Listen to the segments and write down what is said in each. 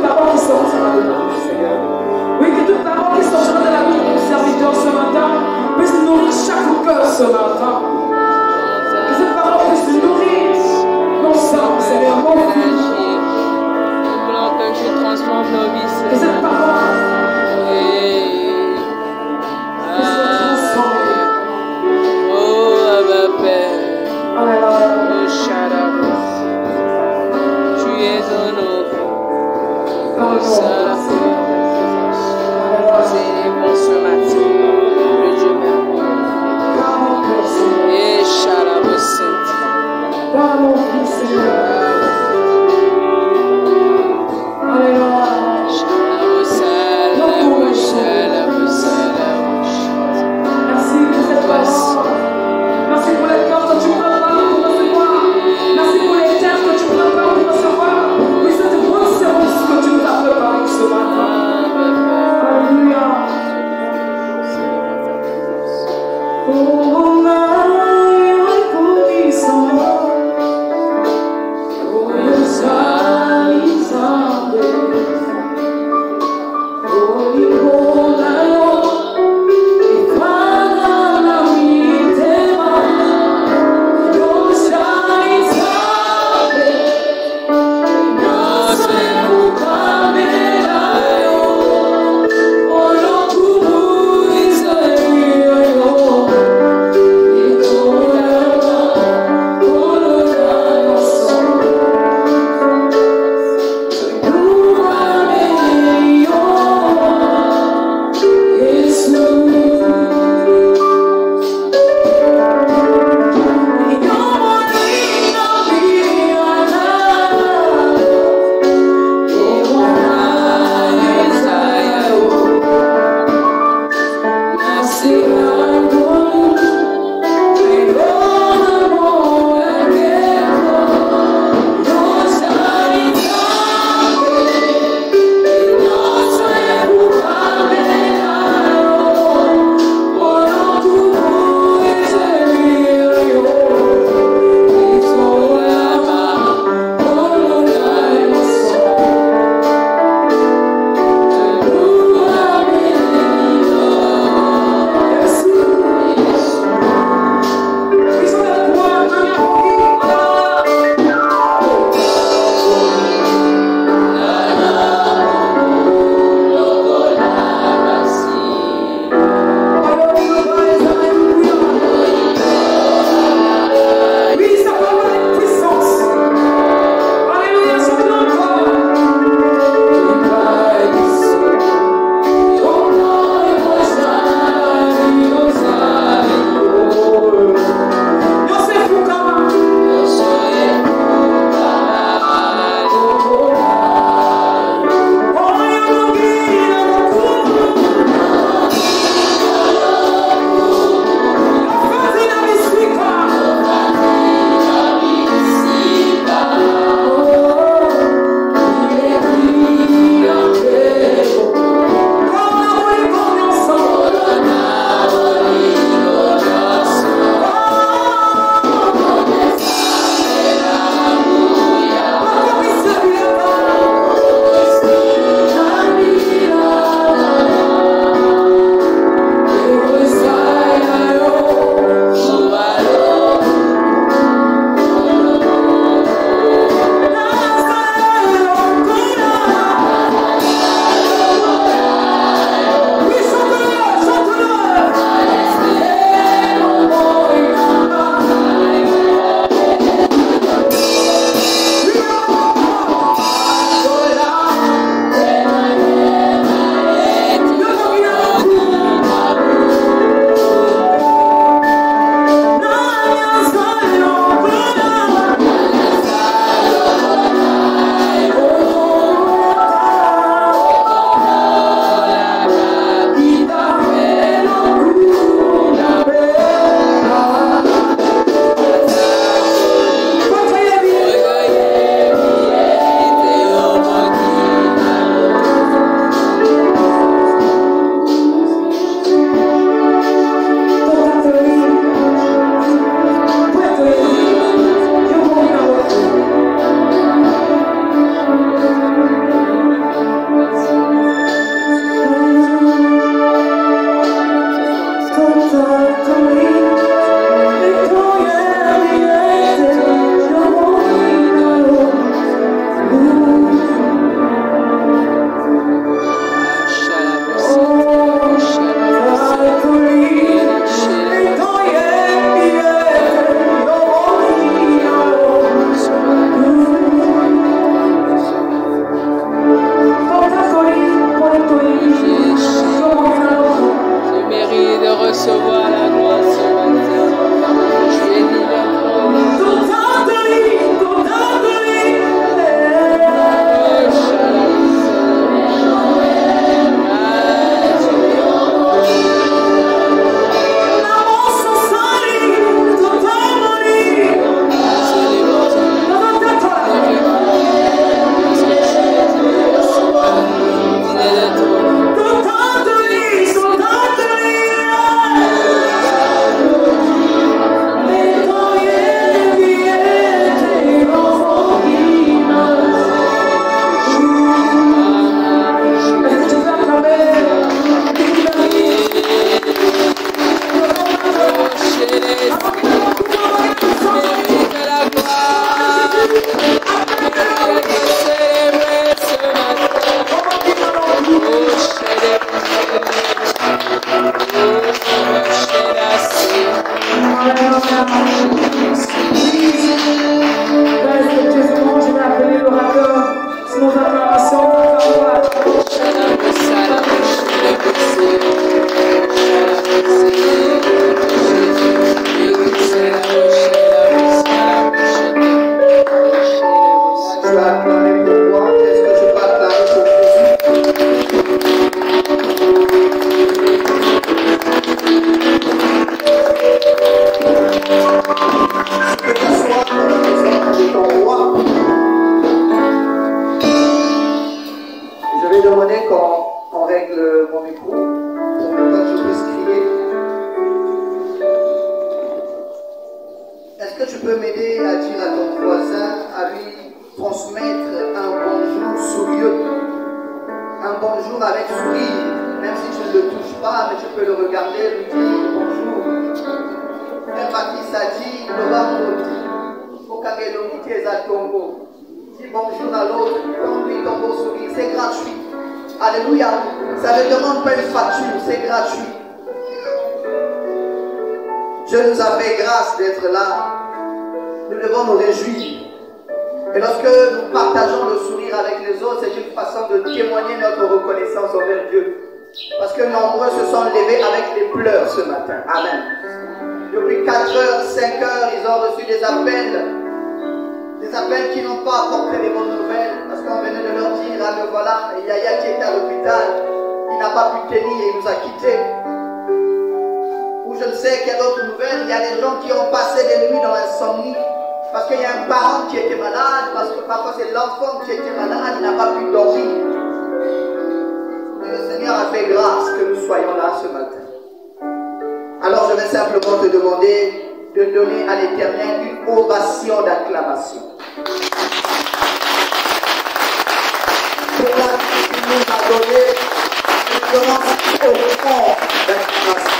parole qui sortira de ta bouche, Seigneur. Oui, que toute parole qui sortira de la bouche de ton serviteur ce matin puisse nourrir chaque cœur ce matin. Que cette parole puisse nourrir nos âmes, Seigneur, nos vies. Que je transforme nos vies, Seigneur. Que cette parole puisse nous transformer. Oh, Abba Père. Alléluia. Oh, Sharabo. Tu es honoré. Oh, Sarah. C'est bon ce matin. Le Dieu merveilleux. Et Sharabo Saint. Dans mon fils, Seigneur. Alléluia. Merci pour cette parole. Merci pour les cœurs que tu prépares pour recevoir. Merci pour les terres que tu prépares pour recevoir. Oui, cette bonne séance que tu nous as préparée ce matin. nos acclamations, nous acclamons la Tu as acclamé pour moi, est-ce que je peux acclamer pour Jésus? Que tu sois dans la présence de ton roi. Je vais demander qu'on règle mon micro pour que je puisse crier. Est-ce que tu peux m'aider à dire à ton voisin, à lui transmettre un bonjour sourieux, un bonjour avec sourire, même si tu ne le touches pas, mais tu peux le regarder, lui dire bonjour. Frère Baptiste a dit, dis bonjour à l'autre, donne-lui ton beau sourire, c'est gratuit. Alléluia, ça ne demande pas une facture, c'est gratuit. Dieu nous a fait grâce d'être là. Nous devons nous réjouir. Et lorsque nous partageons le sourire avec les autres, c'est une façon de témoigner notre reconnaissance envers Dieu. Parce que nombreux se sont levés avec des pleurs ce matin. Amen. Depuis 4h, 5h, ils ont reçu des appels qui n'ont pas apporté les bonnes nouvelles. Parce qu'on venait de leur dire, ah mais voilà, Yaya qui était à l'hôpital, il n'a pas pu tenir et il nous a quittés. Ou je ne sais quelle autre nouvelle, il y a des gens qui ont passé des nuits dans l'insomnie. Parce qu'il y a un parent qui était malade, parce que parfois c'est l'enfant qui était malade, il n'a pas pu dormir. Et le Seigneur a fait grâce que nous soyons là ce matin. Alors je vais simplement te demander de donner à l'Éternel une ovation d'acclamation. Pour la vie qu'il nous a donnée, nous donnons au fond d'acclamation.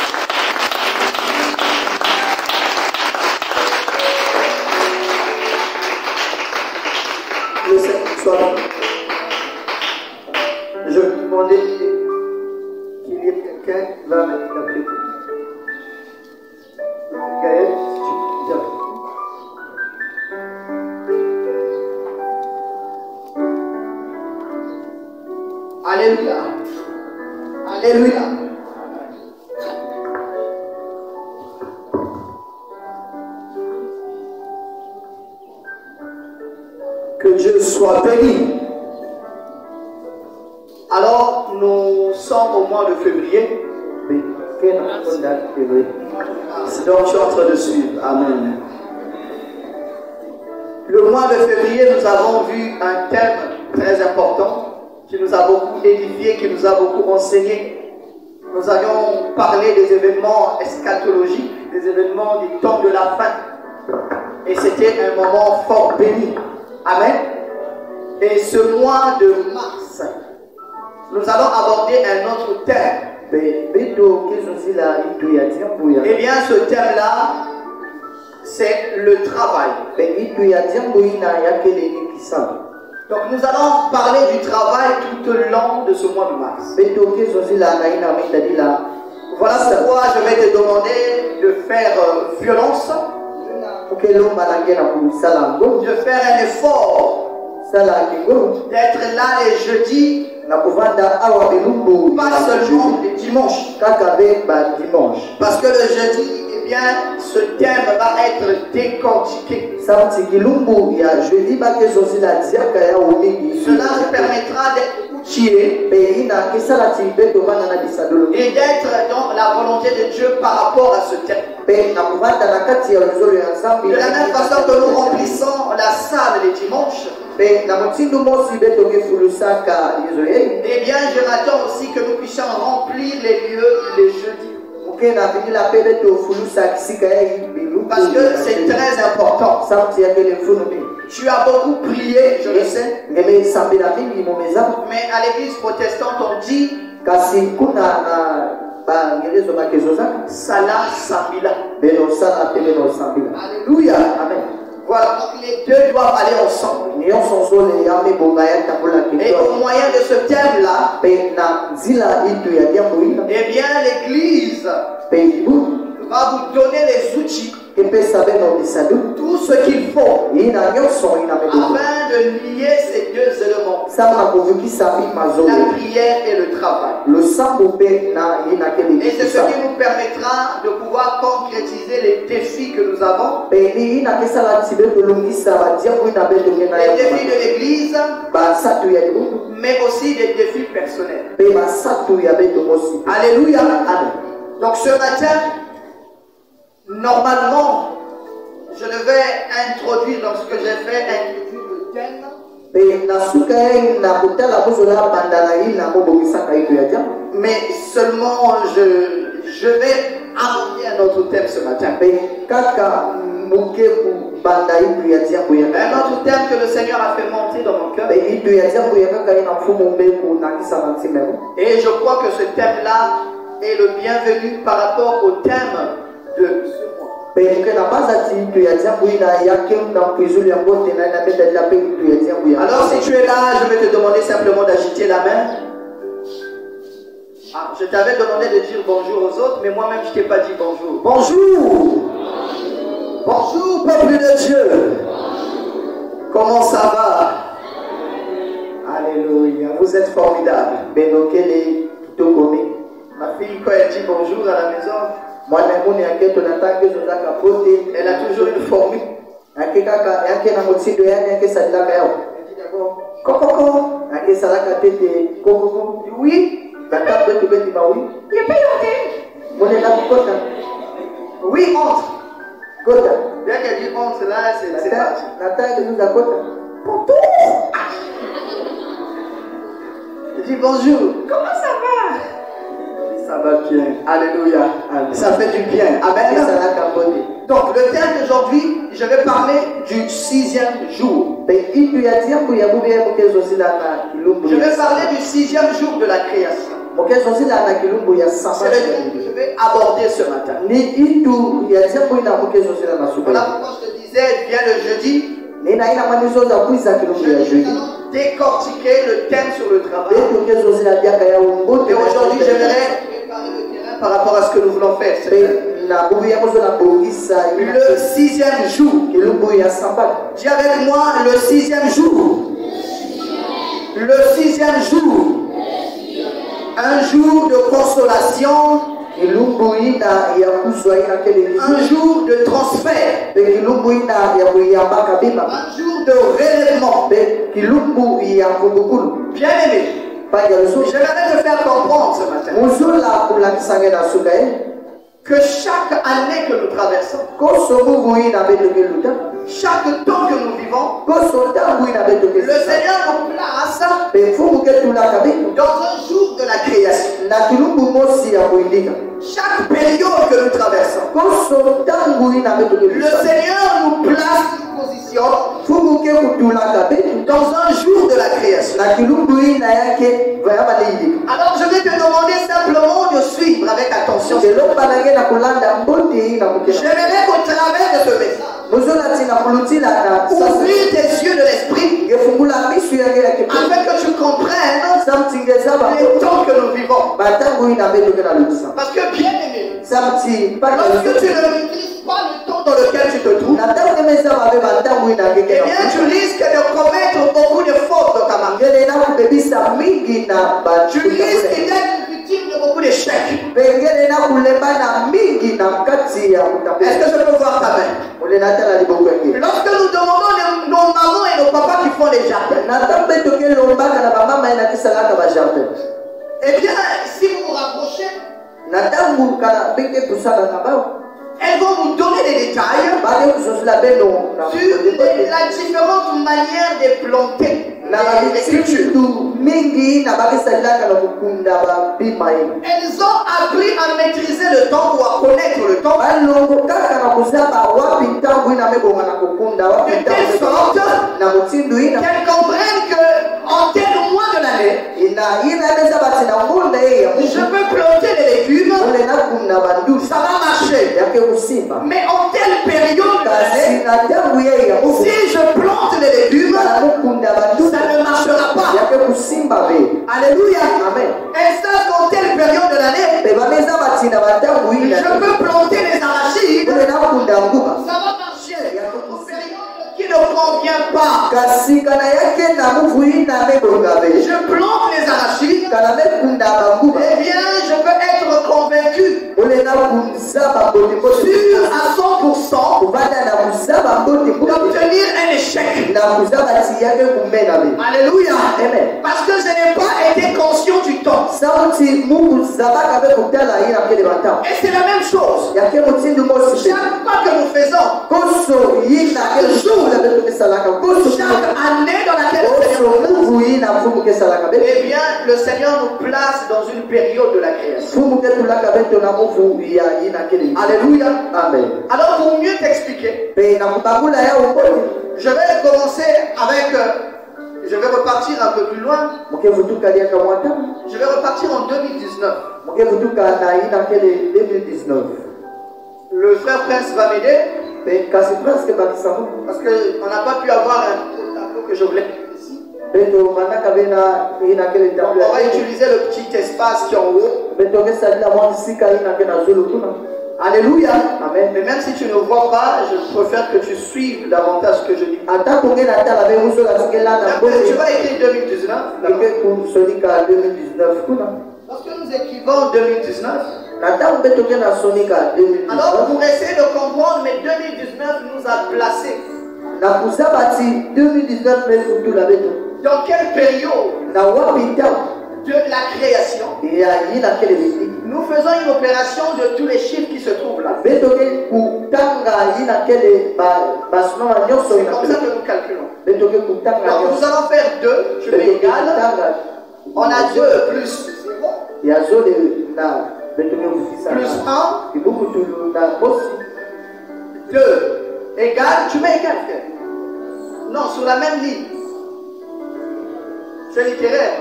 Le Seigneur soit là. Je vais vous demander qu'il y ait quelqu'un qui va m'appeler. Gaël, tu viens. Alléluia. Alléluia. Que Dieu soit béni. Alors, nous sommes au mois de février. Donc, je suis en train de suivre. Amen. Le mois de février, nous avons vu un thème très important qui nous a beaucoup édifié, qui nous a beaucoup enseigné. Nous avions parlé des événements eschatologiques, des événements du temps de la fin. Et c'était un moment fort béni. Amen. Et ce mois de mars, nous allons aborder un autre thème. Eh bien, ce thème-là, c'est le travail. Donc, nous allons parler du travail tout au long de ce mois de mars. Voilà pourquoi je vais te demander de faire violence, de faire un effort, d'être là les jeudis, pas seulement les dimanches. Parce que le jeudi, eh bien, ce thème va être décortiqué. Cela te permettra d'être outillé et d'être dans la volonté de Dieu par rapport à ce thème. De la même façon que nous remplissons la salle les dimanches, eh bien, je m'attends aussi que nous puissions remplir les lieux les jeudis. Parce que c'est très important. Tu as beaucoup prié, je le sais. Mais à l'église protestante, on dit Salah Sambila. Alléluia. Amen. Voilà, donc les deux doivent aller ensemble. Et au moyen de ce thème-là, eh bien, l'église va vous donner les outils tout ce qu'il faut afin de lier ces deux éléments, la prière et le travail. Et c'est ce qui nous permettra de pouvoir concrétiser les défis que nous avons, les défis de l'église, mais aussi des défis personnels. Alléluia. Donc ce matin, normalement, je devais introduire, donc ce que j'ai fait, introduire le thème. Mais seulement je vais aborder un autre thème ce matin. Un autre thème que le Seigneur a fait monter dans mon cœur. Et je crois que ce thème-là est le bienvenu par rapport au thème de ce mois. Alors si tu es là, je vais te demander simplement d'agiter la main. Ah, je t'avais demandé de dire bonjour aux autres, mais moi-même je t'ai pas dit bonjour. Bonjour. Bonjour peuple de Dieu. Comment ça va? Alléluia, vous êtes formidables. Ma fille, quand elle dit bonjour à la maison, elle a toujours une formule. Elle dit d'abord Coco. Oui. Oui, entre. Bien qu'elle dit entre là, c'est parti. Je dis bonjour. Comment ça va? Ça va bien. Alléluia. Ça fait du bien. Amen. Donc le thème d'aujourd'hui, je vais parler du 6e jour. Je vais parler du 6e jour de la création. C'est le thème que je vais aborder ce matin. Voilà pourquoi je te disais, viens le jeudi. Je vais décortiquer le thème sur le travail. Et aujourd'hui, j'aimerais préparer le terrain par rapport à ce que nous voulons faire. Le 6e jour. Dis avec moi, le 6e jour. Le 6e jour. Un jour de consolation. Un jour de transfert. Un jour de relèvement. Bien aimé, j'aimerais te faire comprendre ce matin que chaque année que nous traversons, chaque temps que nous vivons, le Seigneur nous place dans un jour de la création. Chaque période que nous traversons, le Seigneur nous place une position dans un jour de la création. Alors je vais te demander simplement de suivre avec attention. J'aimerais qu'au travers de ce message, ouvrir tes yeux de l'esprit afin que tu comprennes les temps que nous vivons. Parce que bien aimé, lorsque tu ne maîtrises pas le temps dans lequel tu te trouves, eh bien tu risques de commettre beaucoup de fautes dans ta marche. Tu risques d'être victime de beaucoup d'échecs. Est-ce que je peux voir ta main? Lorsque nous demandons nos mamans et nos papas qui font les jardins, eh bien, si vous vous rapprochez, elles vont vous donner des détails sur la différente manière de planter les cultures. Elles ont appris à maîtriser le temps ou à connaître le temps de telle sorte qu'elles comprennent qu'en tel mois de l'année, je peux planter les légumes, ça va marcher. Mais en telle période de l'année, si je plante les légumes, ça ne marchera pas. Alléluia. Elles savent qu'en telle période de l'année, je peux planter les arachides, Ça va marcher aux périodes qui ne convient pas. Je plante les arachides. Eh bien, je peux être convaincu sûr à 100% d'obtenir un échec. Alléluia. Amen. Parce que je n'ai pas été conscient du temps. Et c'est la même chose. Chaque pas que nous faisons, chaque jour, chaque année dans laquelle eh bien, le Seigneur nous place dans une période de la création. Alléluia. Amen. Alors, pour mieux t'expliquer, je vais commencer avec... je vais repartir un peu plus loin. Je vais repartir en 2019. Le frère Prince va m'aider. Parce qu'on n'a pas pu avoir un tableau que je voulais ici. On va utiliser le petit espace qui est en haut. Alléluia. Amen. Mais même si tu ne vois pas, je préfère que tu suives davantage ce que je dis. Tu vas écrire 2019. Lorsque nous écrivons 2019, alors pour essayer de comprendre, mais 2019 nous a placés dans quelle période de la création nous faisons une opération de tous les chiffres qui se trouvent là. C'est comme ça que nous calculons. Donc nous allons faire 2, je mets égal. On a 2 plus 0. Plus 1. 2 égal. Tu mets égal, frère. Non, sur la même ligne. C'est littéraire.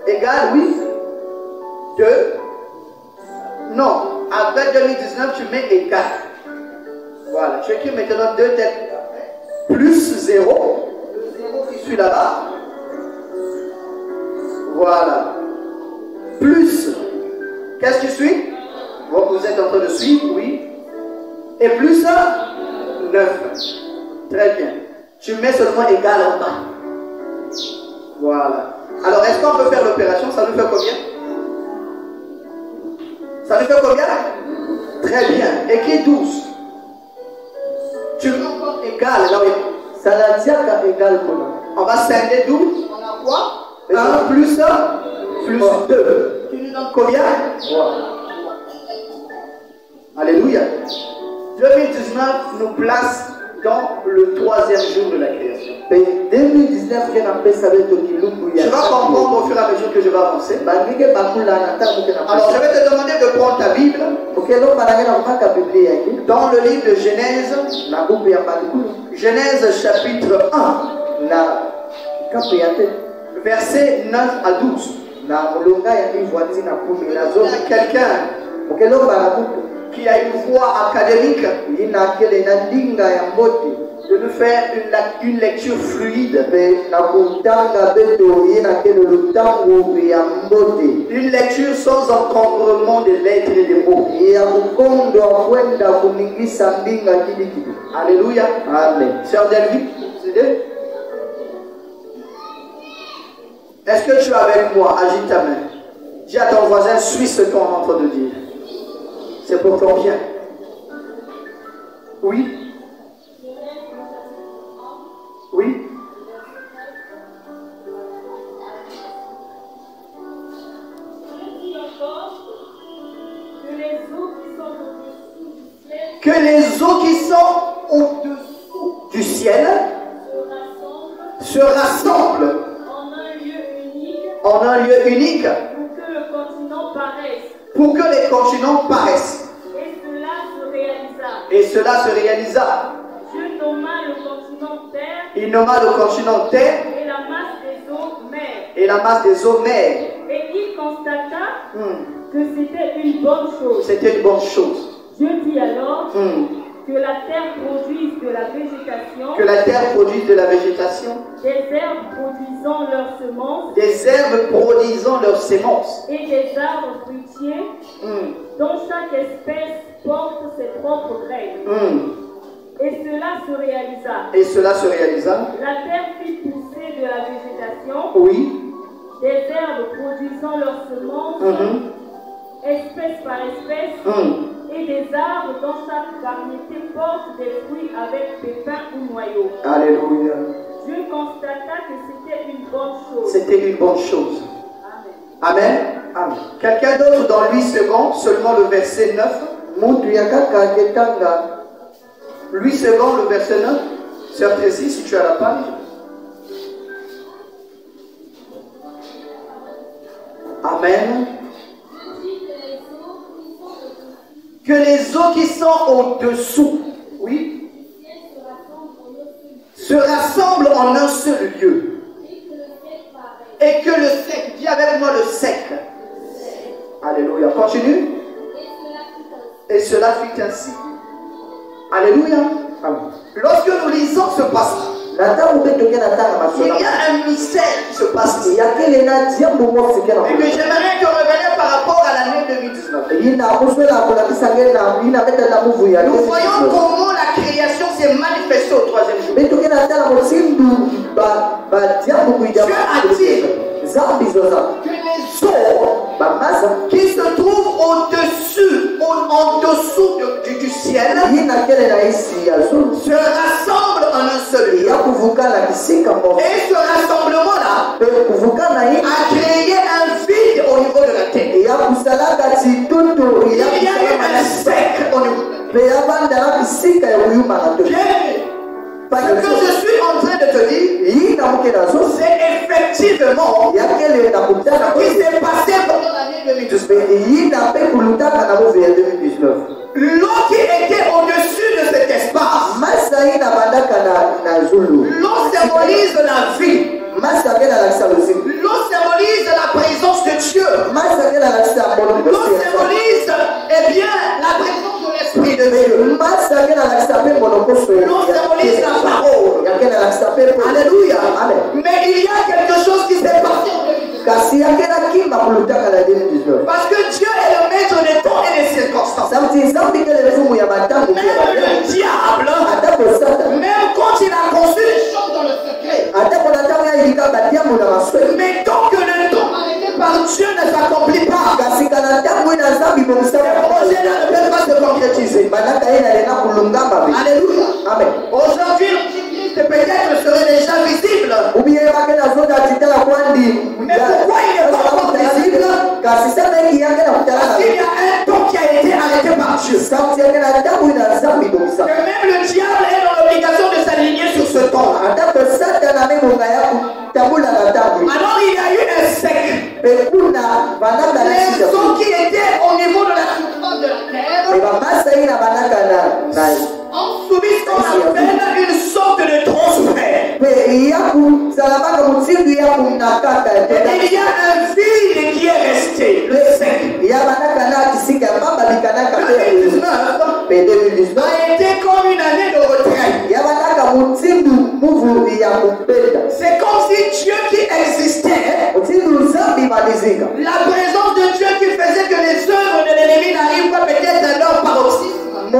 Égal, oui. 2. Non, avec 2019, tu mets égal. Voilà, tu écris maintenant 2 têtes. Plus 0. Le 0 qui suit là-bas. Voilà. Plus. Qu'est-ce qui suit? Vous êtes en train de suivre, oui. Et plus 9. Très bien. Tu mets seulement égal en bas. Voilà. Alors, est-ce qu'on peut faire l'opération? Ça nous fait combien? Ça nous fait combien? Très bien. Écris 12. Tu mets encore égal. Là, oui. Ça l'a dit qu'à égal. On va scinder 12. On a quoi? 1 plus 2. Tu nous donnes combien? Alléluia. 2019 nous place dans le 3e jour de la création. Tu vas comprendre au fur et à mesure que je vais avancer. Alors je vais te demander de prendre ta Bible dans le livre de Genèse. Genèse chapitre 1. Versets 9 à 12. Il y a quelqu'un qui a une voix académique de nous faire une lecture fluide, une lecture sans encombrement des lettres et des mots. Alléluia. Amen. Sœur David, est-ce que tu es avec moi? Agite ta main. Dis à ton voisin, suis ce qu'on est en train de dire. C'est pour ton bien. Oui. Oui. Que les eaux qui sont au-dessous du ciel se rassemblent en un lieu unique pour que les continents paraissent. Et cela se réalisa. Dieu nomma le continent terre. Il nomma le continent terre. Et la masse des eaux mer. Et la masse des eaux mer. Et il constata que c'était une bonne chose. C'était une bonne chose. Dieu dit alors Que la terre produise de la végétation. Que la terre produise de la végétation. Des herbes produisant leurs semences. Des herbes produisant leurs semences. Et des arbres fruitiers dont chaque espèce porte ses propres graines. Et cela se réalisa. Et cela se réalisa. La terre fit pousser de la végétation. Oui. Des herbes produisant leurs semences. Espèce par espèce. Et des arbres dont chaque variété porte des fruits avec pépins ou noyaux. Alléluia. Dieu constata que c'était une bonne chose. C'était une bonne chose. Amen. Amen. Amen. Quelqu'un d'autre dans 8 secondes, seulement le verset 9. 8 secondes, le verset 9. Sœur Tracy, si tu as la page. Amen. Que les eaux qui sont au-dessous, oui, se rassemblent en un seul lieu. Et que le sec, dis avec moi le sec. Alléluia. Continue. Et cela fut ainsi. Alléluia. Amen. Lorsque nous lisons ce passage, il y a un mystère qui se passe ici. Et que j'aimerais te révéler par rapport à l'année 2019. Nous voyons comment la création s'est manifestée au 3e jour. Dieu a dit que les eaux qui se trouvent au-dessus, en dessous du ciel, se rassemblent en un seul lieu. Et ce rassemblement-là a créé un vide au niveau de la terre. Il y a eu un sec au niveau de la terre. Ce que je suis en train de te dire, c'est effectivement ce qui s'est passé pendant l'année 2019. L'eau qui était au-dessus de cet espace, l'eau symbolise la vie. L'eau symbolise la présence de Dieu. L'eau symbolise, eh bien, la présence de l'Esprit de Dieu. L'eau symbolise la parole. Alléluia. Mais il y a quelque chose qui s'est passé en 2019. Parce que Dieu est le maître des temps et des circonstances. Même le diable, même quand il a conçu les choses dans le secret, mais tant que le temps arrêté par Dieu ne s'accomplit pas, ce projet-là ne peut pas se concrétiser. Alléluia. Aujourd'hui, l'Antichrist peut-être serait déjà visible. Mais pourquoi il n'est pas encore visible? Parce qu'il y a un temps qui a été arrêté par Dieu. Que même le diable est dans l'obligation de s'aligner sur ce temps. Alors il y a eu un sec. Les eaux qui étaient au niveau de la surface de la terre ont subi ce qu'on appelle une sorte de transfert. Et il y a un vide qui est resté, le sec. 2019 a été comme une année de retrait. C'est comme si Dieu qui existait, la présence de Dieu qui faisait que les œuvres de l'ennemi n'arrivent pas peut-être à leur paroxysme. Et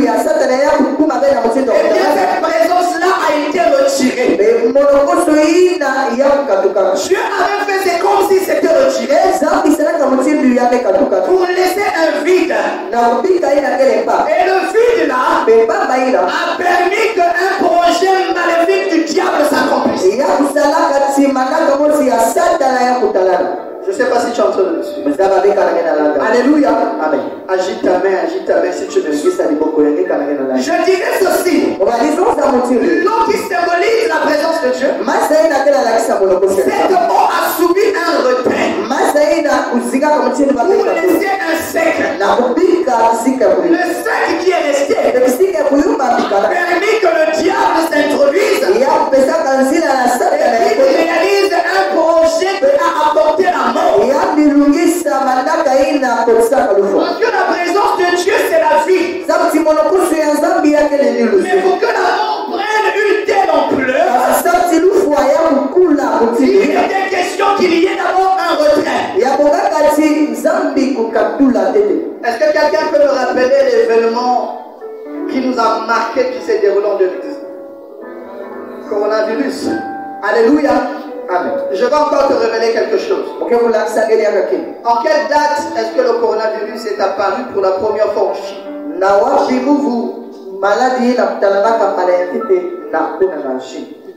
bien cette présence-là a été retirée. Dieu avait fait, c'est comme si c'était retiré pour laisser un vide. Et le vide-là a permis qu'un projet maléfique du diable s'accomplisse. Je ne sais pas si tu es en train de me suivre. Alléluia. Amen. Agite ta main si tu me suis. Je dirais ceci. L'eau qui symbolise la présence de Dieu, cette eau a subi un retrait pour laisser un sec. Le sec qui est resté a permis que le diable s'introduise et qu'il réalise un projet qui a apporté la mort. Parce que la présence de Dieu s'est Mais pour que l'amour prenne une telle ampleur, il était question qu'il y ait d'abord un retrait. Est-ce que quelqu'un peut me rappeler l'événement qui nous a marqué, qui s'est déroulé en 2019? Coronavirus. Alléluia. Amen. Je vais encore te révéler quelque chose. En quelle date est-ce que le coronavirus est apparu pour la première fois en Chine?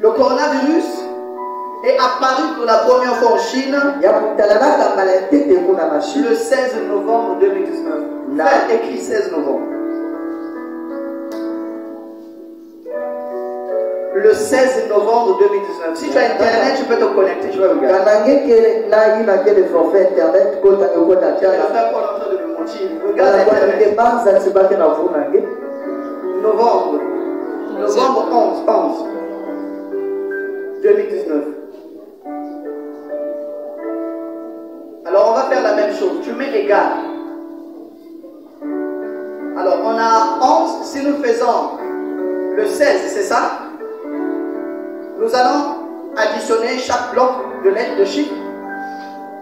Le coronavirus est apparu pour la première fois en Chine le 16 novembre 2019. Là, écrit 16 novembre. Le 16 novembre 2019. Si tu as internet, tu peux te connecter, tu vas regarder. Il a fait pas longtemps de me mentir. Regarde internet. Novembre 11 2019. Alors on va faire la même chose. Tu mets égal. Alors on a 11. Si nous faisons le 16, c'est ça? Nous allons additionner chaque bloc de lettres de chiffres.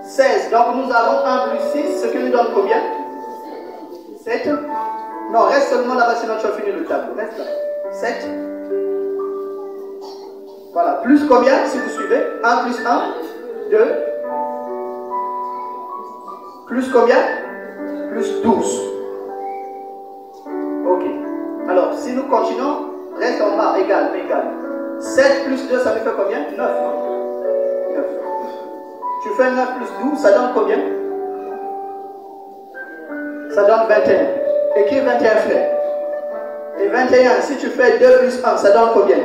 16. Donc nous avons 1 plus 6, ce qui nous donne combien? 7. Non, reste seulement là-bas, sinon tu as fini le tableau. Reste là. 7. Voilà. Plus combien, si vous suivez? 1 plus 1, 2. Plus combien? Plus 12. Ok. Alors, si nous continuons, reste en bas, égal, égal. 7 plus 2, ça me fait combien? 9, non? 9. Tu fais 9 plus 12, ça donne combien? Ça donne 21. Écris 21 frères. Et 21, si tu fais 2 plus 1, ça donne combien?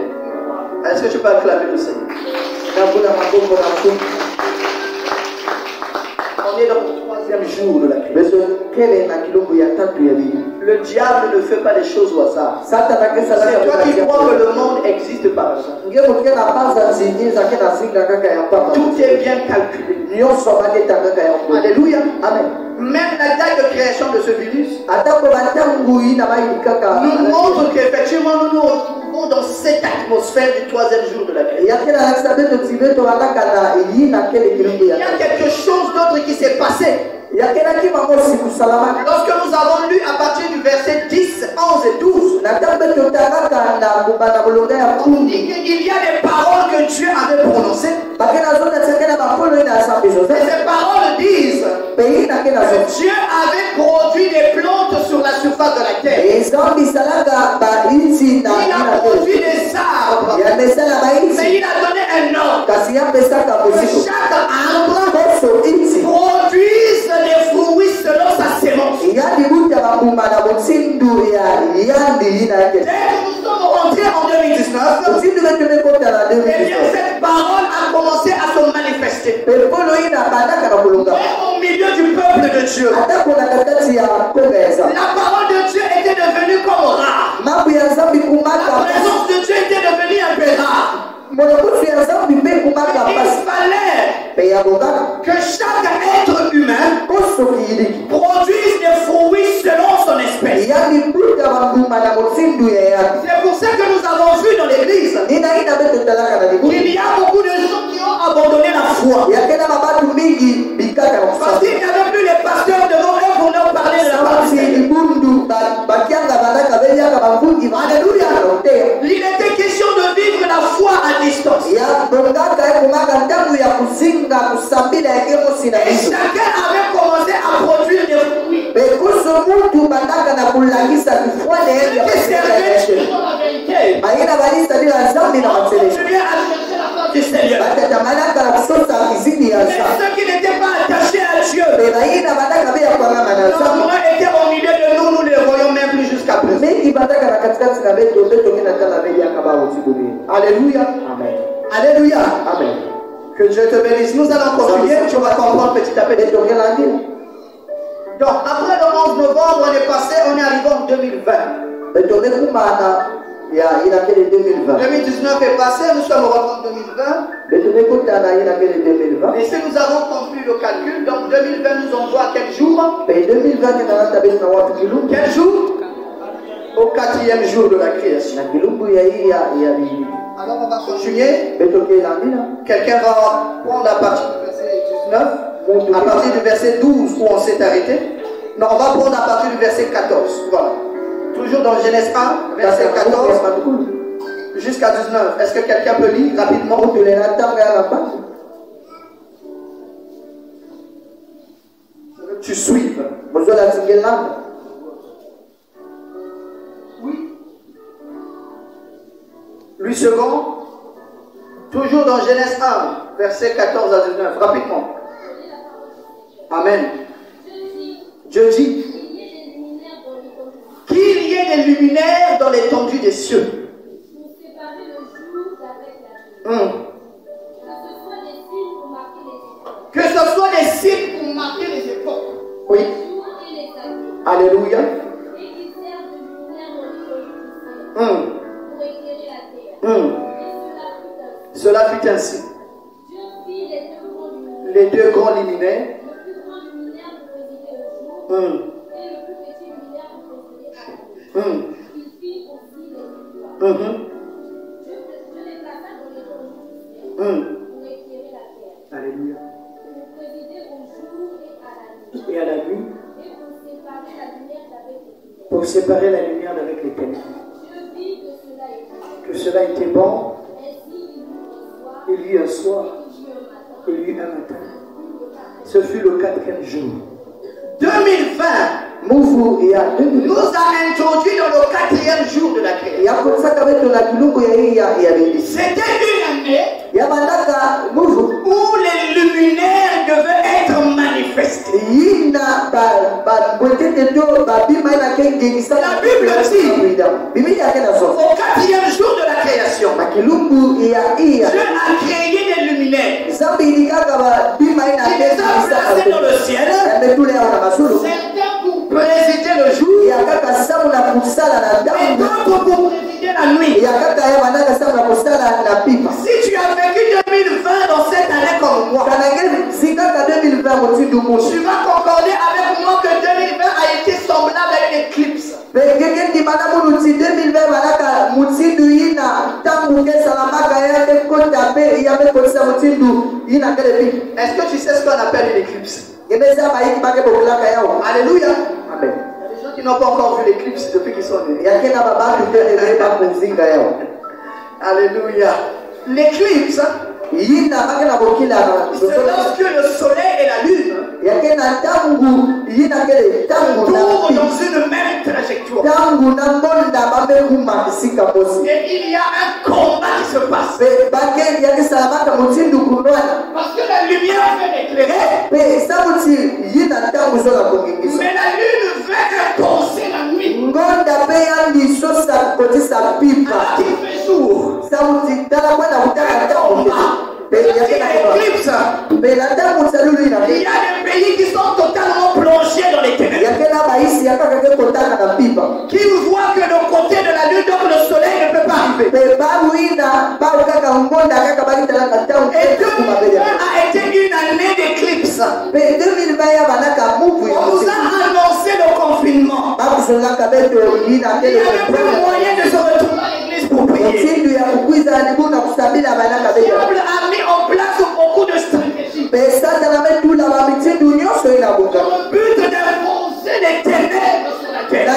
Est-ce que tu peux acclamer le Seigneur? On est dans le 3e jour de la crise. Le diable ne fait pas les choses au hasard. C'est toi qui crois que le monde existe par hasard. Tout est bien calculé. Alléluia. Amen. Même la date de création de ce virus nous montre qu'effectivement nous nous retrouvons dans cette atmosphère du 3e jour de la crise. Il y a quelque chose d'autre qui s'est passé. Lorsque nous avons lu à partir du verset 10, 11 et 12, on dit qu'il y a des paroles que Dieu avait prononcées. Et ces paroles disent que Dieu avait produit des plantes sur la surface de la terre. Il a produit des arbres. Mais il a donné un ordre. Que chaque arbre produise des fruits selon sa sémence. Dès que nous sommes rentrés en 2019, et bien cette parole a commencé à se manifester. Même au milieu du peuple de Dieu. La parole de Dieu était devenue comme rare. La présence de Dieu était devenue un peu rare. Il fallait que chaque être humain produise des fruits selon son espèce. C'est pour ça que nous avons vu dans l'église qu'il y a beaucoup de gens qui ont abandonné la foi. Parce qu'il n'y avait plus les pasteurs devant eux pour leur parler de la parole. Alléluia. Il était question de vivre la foi à distance. Et chacun avait commencé à produire des fruits. Qui servaient pour la vérité. Du Seigneur. Mais ceux qui n'étaient pas attachés à Dieu, leur était au milieu de nous, nous ne les voyons même plus jusqu'à présent. Alléluia. Amen. Alléluia. Amen. Que Dieu te bénisse. Nous allons continuer, tu vas comprendre petit à petit. Donc, après le 11 novembre, on est passé, on est arrivé en 2020. 2019 est passé, nous sommes rentrés en 2020. Et si nous avons conclu le calcul, donc 2020 nous envoie quel jour? Quel jour? Au 4e jour de la création. Alors on va continuer. Quelqu'un va prendre à partir du verset 19, à partir du verset 12 où on s'est arrêté. Non, on va prendre à partir du verset 14. Voilà. Toujours dans Genèse 1, verset 14 jusqu'à 19. Est-ce que quelqu'un peut lire rapidement? Tu suives. Oui. Lui second. Toujours dans Genèse 1, verset 14 à 19. Rapidement. Amen. Dieu dit qu'il y ait des luminaires dans l'étendue des cieux. Pour séparer le jour d'avec la nuit. Que ce soit des signes pour marquer les époques. Oui. Alléluia. Et qui servent de lumière dans l'étendue du ciel. Pour éclairer la terre. Et cela fut ainsi. Dieu fit les deux grands luminaires. Le plus grand luminaire pour présider le jour. Et le plus petit luminaire pour présider la nuit. Il fit aussi les étoiles. Dieu les plaça dans l'étendue du ciel pour éclairer la terre. Alléluia. Pour présider au jour et à la nuit. Et à la nuit. Et pour séparer la lumière d'avec les ténèbres. Pour séparer la lumière d'avec les ténèbres. Dieu vit que cela était bon. Ainsi Il y eut un soir. Il y eut un matin. Ce fut le 4e jour. 2020 nous a introduit dans le 4e jour de la création. C'était une année où les luminaires devaient être manifestés. La Bible dit au 4e jour de la création, Dieu a créé des luminaires. Il les a placés dans le ciel. Certains pour présider le jour et d'autres pour présider la nuit. Si tu as vécu 2020 dans cette année comme moi, tu vas concorder avec moi que 2020 a été semblable à une éclipse. Est-ce que tu sais ce qu'on appelle une éclipse? Alléluia. Amen. Il y a des gens qui n'ont pas encore vu l'éclipse depuis qu'ils sont nés. Alléluia. L'éclipse, c'est lorsque le soleil et la lune tournent dans une même trajectoire. Et il y a un combat qui se passe. Parce que la lumière fait éclairer. Mais la lune veut imposer la nuit. Alors qu'il fait jour. Il y a des pays qui sont totalement plongés dans les ténèbres. Qui voient que le côté de la lune, donc le soleil ne peut pas arriver. Et 2020 a été une année d'éclipse. On nous a annoncé le confinement. Il n'y avait plus moyen de se retrouver à l'église pour prier. Le diable a mis en place beaucoup de stratégies. Le but d'imposer les ténèbres sur la terre.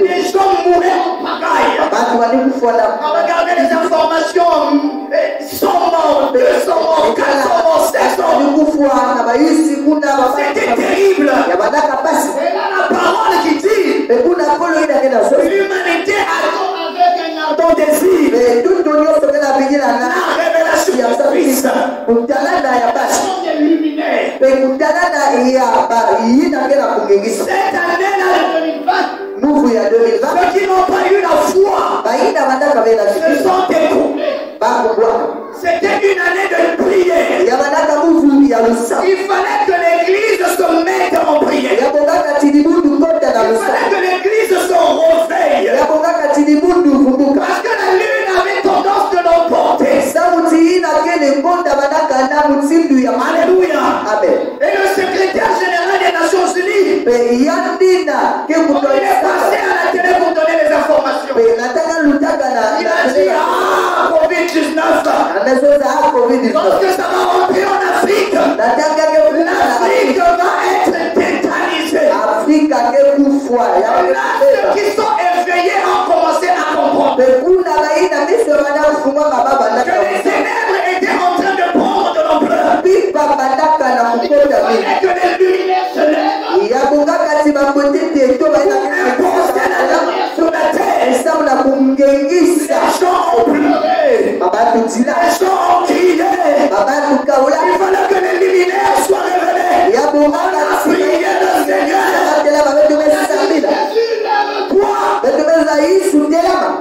Les gens mouraient en pagaille. Regardez les informations. 100 morts, 200 morts, 400 morts, 700 morts. C'était terrible. Et là la parole qui dit l'humanité attend avec un ardent désir la révélation du Fils. Des luminaires. Cette année-là, 2020, ceux qui n'ont pas eu la foi se sont écroulés. C'était une année de prière. Il fallait que l'église se mette en prière. Il fallait que l'église se réveille. Parce que la lune avait tendance de l'emporter. Alléluia. Amen. Et le secrétaire général des Nations Unies Il est passé à la télé pour donner les informations. Il a dit, Covid-19. Lorsque ça va rentrer en Afrique, l'Afrique va être tétanisée. Là, ceux qui sont éveillés ont commencé à comprendre que les ténèbres étaient en train de prendre de l'ampleur. Il fallait que les luminaires se lèvent sur la terre. Les gens ont pleuré. Les gens ont crié. Il fallait que les luminaires soient révélés. On a prié le Seigneur.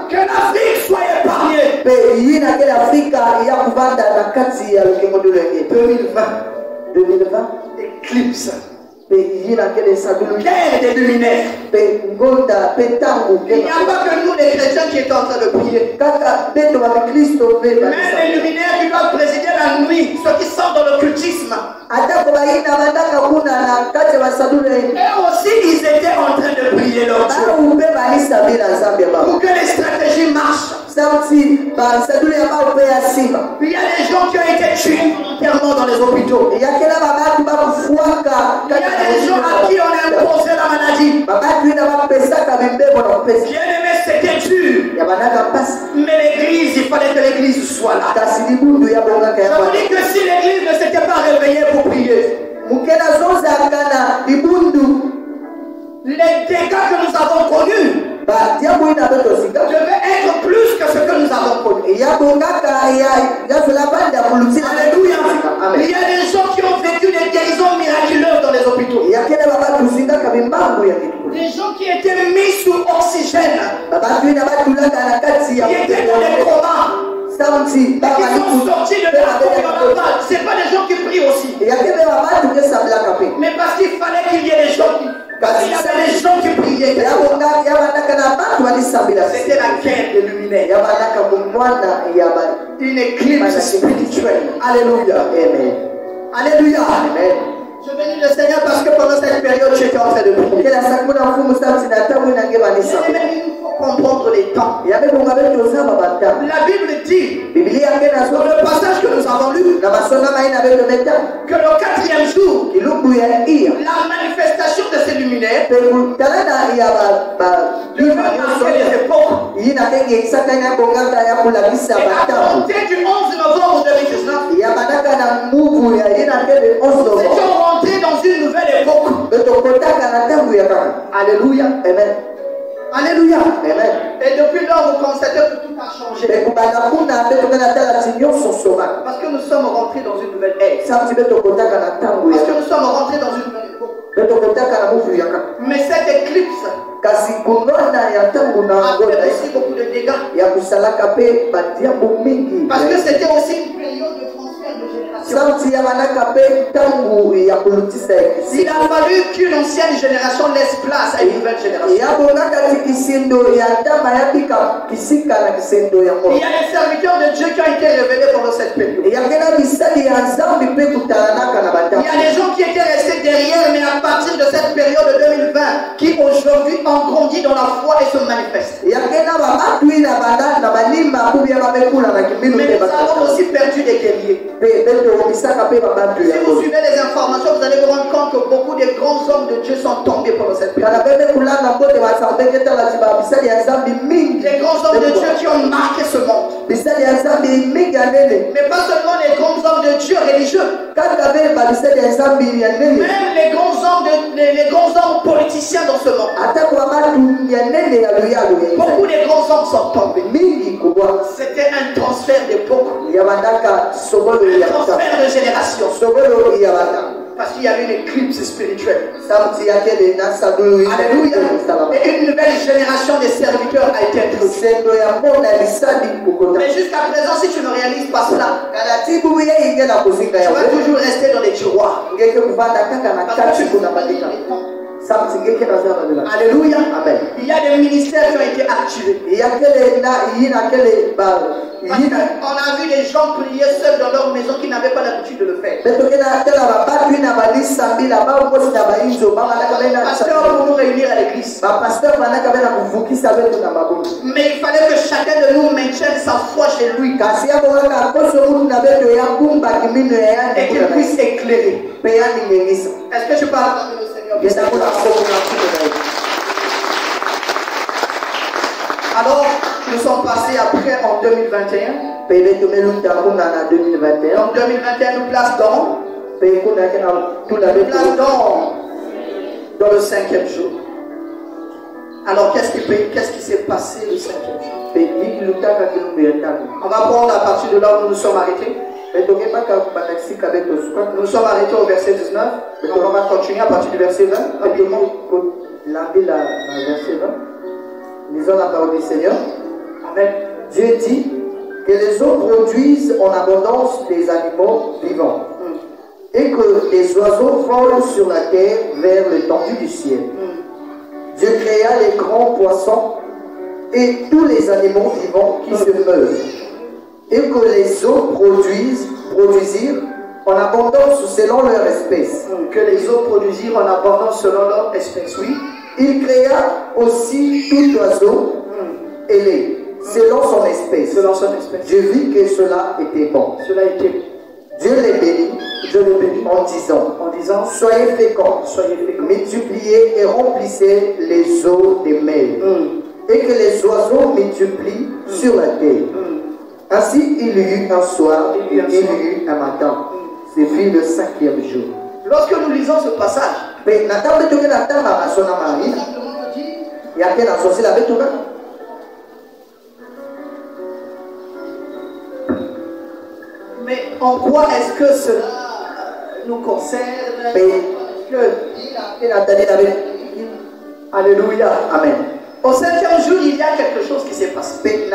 Que l'Afrique soit épargnée. 2020, éclipse. Guerre des luminaires. Il n'y a pas que nous les chrétiens qui étaient en train de prier. Mais les luminaires qui doivent présider la nuit, ceux qui sont dans l'occultisme. Et aussi ils étaient en train de prier leur Dieu. Pour que les stratégies marchent. Il y a des gens qui ont été tués volontairement dans les hôpitaux. Il y a des gens à qui on a imposé la maladie. Bien aimé, c'était dur. Mais l'église, il fallait que l'église soit là. Ça veut dire que si l'église ne s'était pas réveillée pour prier, les dégâts que nous avons connus devaient être plus que ce que nous avons connu. Alléluia. Il y a des gens qui ont vécu des guérisons miraculeuses dans les hôpitaux. Des gens qui étaient mis sous oxygène, qui étaient dans les comas, qui sont sortis de la ce n'est pas des gens qui prient aussi. Mais parce qu'il fallait qu'il y ait des gens qui... Parce qu'il y avait des gens qui priaient. C'était la guerre des luminaires. Une éclipse spirituelle. Alléluia. Amen. Alléluia. Amen. Je bénis le Seigneur parce que pendant cette période, j'étais en train de prier. Il faut comprendre les temps. La Bible dit, dans le passage que nous avons lu, que le 4e jour, la manifestation de ces luminaires devait marquer les époques. Et à compter du 11 novembre 2019, c'est dans une nouvelle époque. Alléluia. Amen. Alléluia. Amen. Et depuis lors, vous constatez que tout a changé. Parce que nous sommes rentrés dans une nouvelle ère. Parce que nous sommes rentrés dans une nouvelle époque. Mais cette éclipse a fait aussi beaucoup de dégâts. Parce que c'était aussi une période de transfert de génération. Il a fallu qu'une ancienne génération laisse place à une nouvelle génération. Il y a des serviteurs de Dieu qui ont été révélés pendant cette période. Il y a des gens qui étaient restés derrière, mais à partir de cette période de 2020, qui aujourd'hui ont grandi dans la foi et se manifestent. Mais nous avons aussi perdu des guerriers. Si vous suivez les informations, vous allez vous rendre compte que beaucoup de grands hommes de Dieu sont tombés pendant cette période. Les grands hommes de Dieu qui ont marqué ce monde. Mais pas seulement les grands hommes de Dieu religieux. Même les grands hommes politiciens dans ce monde. Beaucoup de grands hommes sont tombés. C'était un transfert d'époque. Un transfert de génération. Parce qu'il y avait une éclipse spirituelle. Alléluia. Et une nouvelle génération de serviteurs a été introduite. Mais jusqu'à présent, si tu ne réalises pas cela, tu vas toujours rester dans les tiroirs. Parce que tu Alléluia. Amen. Il y a des ministères qui ont été activés. On a vu des gens prier seuls dans leur maison qui n'avaient pas l'habitude de le faire. Pasteur pour nous réunir à l'église. Mais il fallait que chacun de nous maintienne sa foi chez lui. Et qu'il puisse éclairer. Est-ce que je parle de le Seigneur? Alors, nous sommes passés après en 2021. En 2021, nous place dans le 5e jour. Alors, qu'est-ce qui s'est passé le 5e jour? On va prendre à partir de là où nous nous sommes arrêtés. Nous nous sommes arrêtés au verset 19. Donc on va continuer à partir du verset 20. Lisons la parole du Seigneur. Amen. Dieu dit que les eaux produisent en abondance des animaux vivants et que les oiseaux volent sur la terre vers l'étendue du ciel. Dieu créa les grands poissons et tous les animaux vivants qui se meuvent, et que les eaux produisirent en abondance selon leur espèce. Que les eaux produisirent en abondance selon leur espèce, oui. Il créa aussi tout oiseau ailé, selon son espèce. Dieu vit que cela était bon. Dieu les bénit en disant, soyez féconds, multipliez et remplissez les eaux des mers, et que les oiseaux multiplient sur la terre. Ainsi il y eut un soir, il y eut un matin. C'est fut le 5e jour. Lorsque nous lisons ce passage, mais en quoi est-ce que cela nous concerne? Alléluia. Amen. Au 5e jour, il y a quelque chose qui s'est passé. Et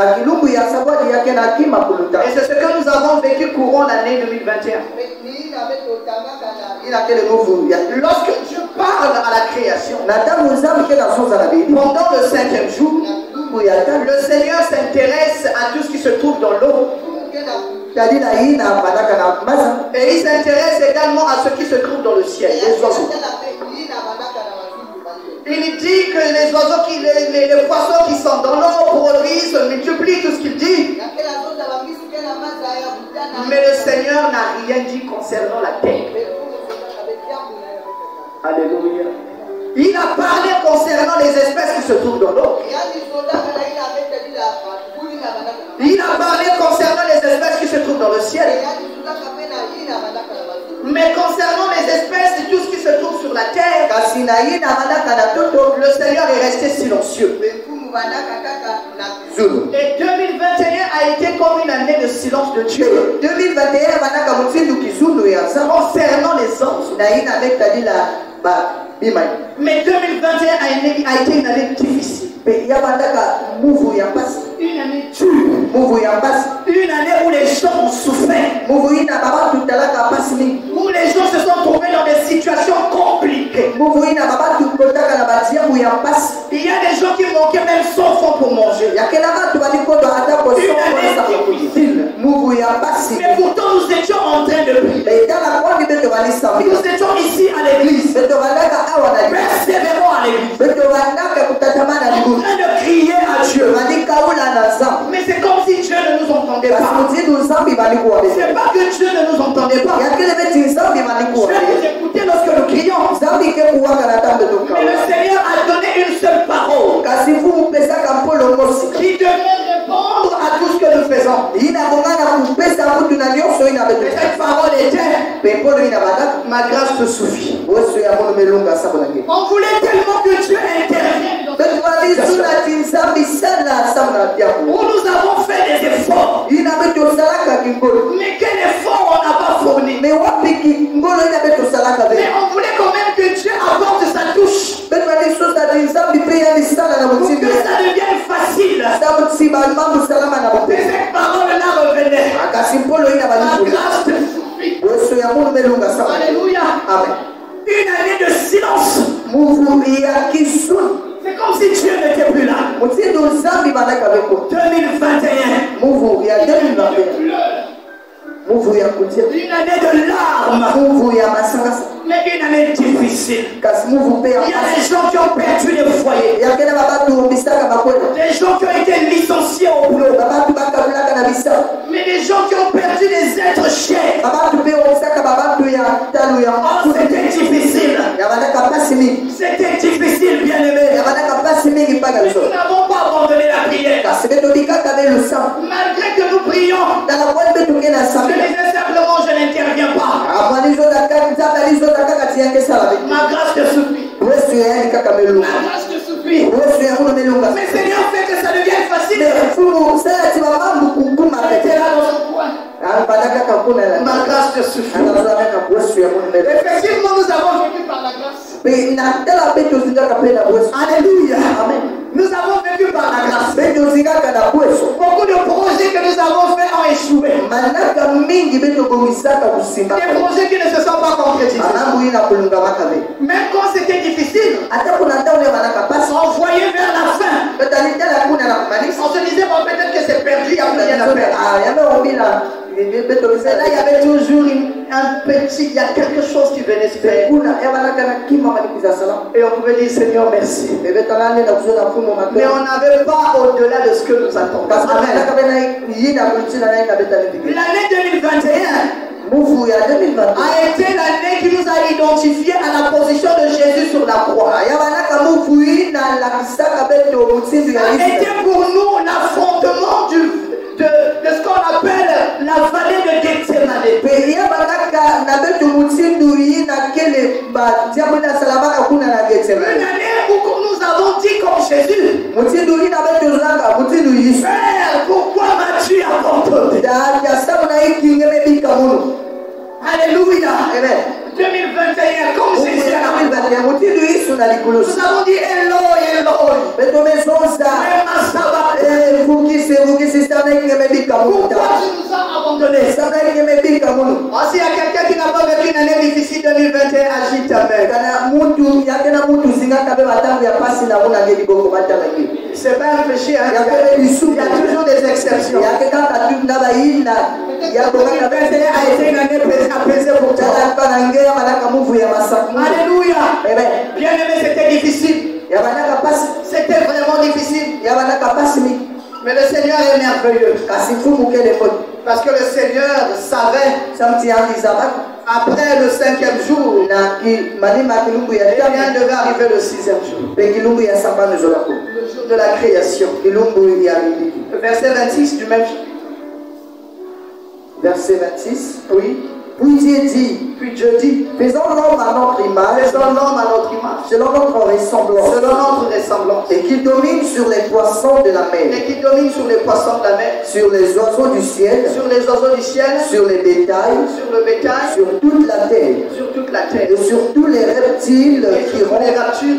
c'est ce que nous avons vécu courant l'année 2021. Lorsque Dieu parle à la création, pendant le 5e jour, le Seigneur s'intéresse à tout ce qui se trouve dans l'eau. Et il s'intéresse également à ce qui se trouve dans le ciel, les oiseaux. Il dit que les oiseaux, les poissons qui sont dans l'eau produisent, multiplient tout ce qu'il dit. Mais le Seigneur n'a rien dit concernant la terre. Alléluia. Il a parlé concernant les espèces qui se trouvent dans l'eau. Il a parlé concernant les espèces qui se trouvent dans le ciel. Mais concernant les espèces et tout ce qui se trouve sur la terre, le Seigneur est resté silencieux. Et 2021 a été comme une année de silence de Dieu. Concernant les anges. Mais 2021 a été une année difficile. Une année dure. Une année où les gens ont souffert. Où les gens se sont trouvés dans des situations compliquées. Il y a des gens qui manquaient même 100 francs pour manger. Une année difficile. Mais pourtant nous étions en train de prier. Nous étions ici à l'église. Persévérons à l'église. En train de crier à Dieu. Mais c'est comme si Dieu ne nous entendait pas. C'est pas que Dieu ne nous entendait pas. Dieu nous écoutait lorsque nous crions. Mais le Seigneur a donné une seule parole qui devait répondre à tout ce que nous faisons. Et cette parole était: ma grâce te suffit. On voulait tellement que Dieu intervienne dans cette situation où nous avons fait des efforts. Mais quel effort on n'a pas fourni? Mais on voulait quand même que Dieu apporte sa touche pour que ça devienne facile. Et cette parole-là revenait: ma grâce te suffit. Alléluia. Amen. Une année de silence. C'est comme si Dieu n'était plus là. 2021. Une année de larmes. Mais une année difficile. Il y a des gens qui ont perdu les foyers. Des gens qui ont été licenciés au boulot. Mais des gens qui ont perdu des êtres chers. Oh, c'était difficile. C'était difficile, bien aimé. Nous n'avons pas abandonné la prière. Malgré que nous prions, je disais simplement, je n'interviens pas. Ma grâce te suffit. Ma grâce te suffit. Mais Seigneur, fait que ça devienne facile. T'es là dans ce coin. Ma grâce te suffit. Effectivement, nous avons vécu par la grâce. Alléluia. Amen. Nous avons vécu par la grâce. Beaucoup de projets que nous avons faits ont échoué. Des projets qui ne se sont pas concrétisés. Même quand c'était difficile, on voyait vers la fin. On se disait, bon, peut-être que c'est perdu, il n'y a plus rien à faire. Là, il y avait toujours il y a quelque chose qui venait se faire. Et on pouvait dire, Seigneur, merci. Mais on n'avait pas au-delà de ce que nous attendions. L'année 2021 a été l'année qui nous a identifiés à la position de Jésus sur la croix. Ça a été pour nous l'affrontement de ce qu'on appelle la vallée de Gethsemane. Une année où nous avons dit comme Jésus, Père, pourquoi m'as-tu abandonné? Alléluia. 2021, comme Jésus. Nous avons dit Eloi, Eloi. Pourquoi tu nous as abandonnés? S'il y a quelqu'un qui n'a pas vécu une année difficile 2021, agite ta main. C'est pas un péché, hein? Il y a toujours des exceptions. 2021 a été une année apaisée pour toi. Alléluia. Bien aimé, c'était difficile. C'était vraiment difficile. Mais le Seigneur est merveilleux. Parce que le Seigneur savait, après le 5e jour, il devait arriver le 6e jour. Le jour de la création. Verset 26 du même jour. Verset 26. Oui. Puis Dieu dit, faisons l'homme à notre image, selon notre ressemblance, et qu'il domine sur les poissons de la mer, sur les oiseaux du ciel, sur les bétails, sur toute la terre, et sur tous les reptiles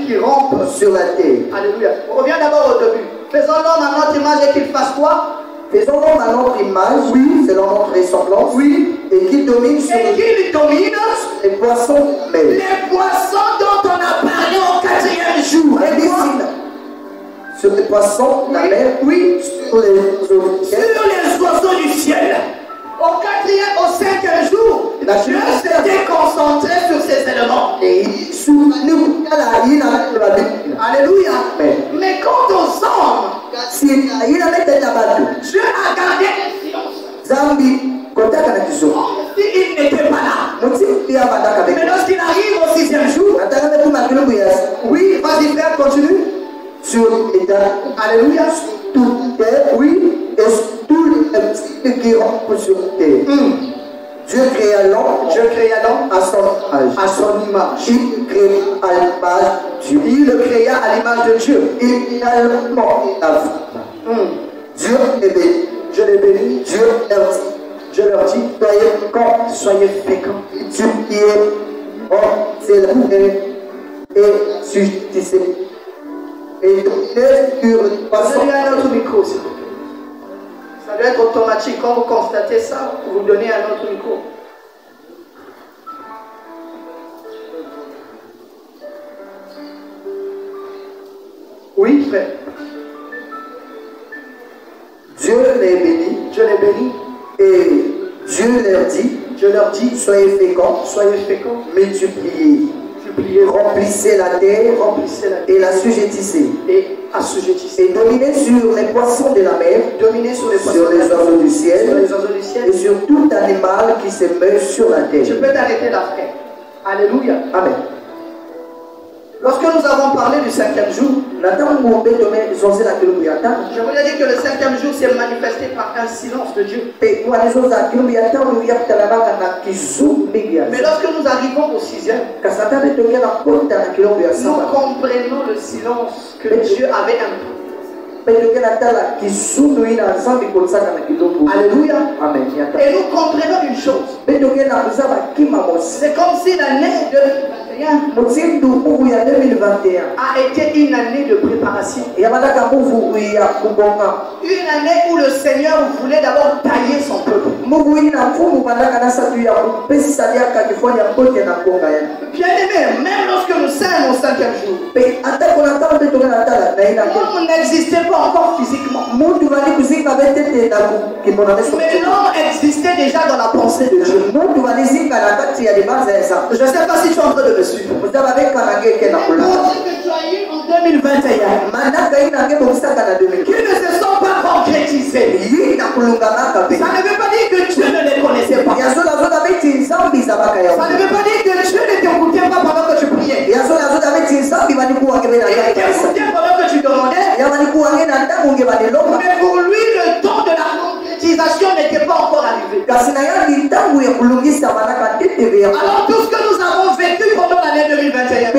qui rampent sur la terre. Alléluia. On revient d'abord au début. Faisons l'homme à notre image et qu'il fasse quoi? Faisons l'homme à notre image, oui, selon notre ressemblance, oui, et qu'il domine sur les poissons, les poissons dont on a parlé au 4e jour. Sur les poissons, la mer, oui, sur les oiseaux du ciel. Au 5e jour, Dieu s'était concentré sur ces éléments. Alléluia. Mais quant aux hommes, Dieu a gardé le silence. Il n'était pas là. Mais lorsqu'il arrive au 6e jour, oui, vas-y frère, continue. Sur l'état, alléluia, sur toute terre, oui, et sur tous les qui rampent sur terre. Dieu créa l'homme à son image. Il le créa à l'image de Dieu. Il a l'homme et la femme. Dieu est béni. Je l'ai béni. Dieu leur dit. Je leur dis, soyez féconds. Multipliez, s'élevez et suscitez. Et sur le poisson. Donnez un autre micro, s'il vous plaît. Ça doit être automatique. Quand vous constatez ça, vous donnez un autre micro. frère. Dieu les bénit. Dieu les bénit. Et Dieu leur dit, soyez féconds, multipliez, remplissez la terre, et l'assujettissez, et assujettissez. et dominez sur les poissons de la mer, sur les oiseaux du ciel, et sur tout animal qui se meut sur la terre. Je peux t'arrêter là, frère. Alléluia. Amen. Lorsque nous avons parlé du 5e jour, je voulais dire que le 5e jour s'est manifesté par un silence de Dieu. Mais lorsque nous arrivons au 6e, nous comprenons le silence que Dieu avait imposé. Alléluia. Amen. Et nous comprenons une chose. C'est comme si l'année 2021 a été une année de préparation. Une année où le Seigneur voulait d'abord tailler son peuple. Bien aimé, même lorsque nous sommes au 5e jour, l'homme n'existait pas encore physiquement. Mais l'homme existait déjà dans la pensée de Dieu. Je ne sais pas si tu es en train de me suivre. Pour dire que tu as eu en 2021 qui ne se sont pas concrétisés. Ça ne veut pas dire que Dieu ne les connaissait pas. Ça ne veut pas dire que Dieu ne t'écoutait pas pendant que tu priais. Il t'écoutait pendant que tu demandais. Mais pour lui, le temps de la concrétisation n'était pas encore arrivé. Alors tout ce que nous avons vécu pendant l'année 2021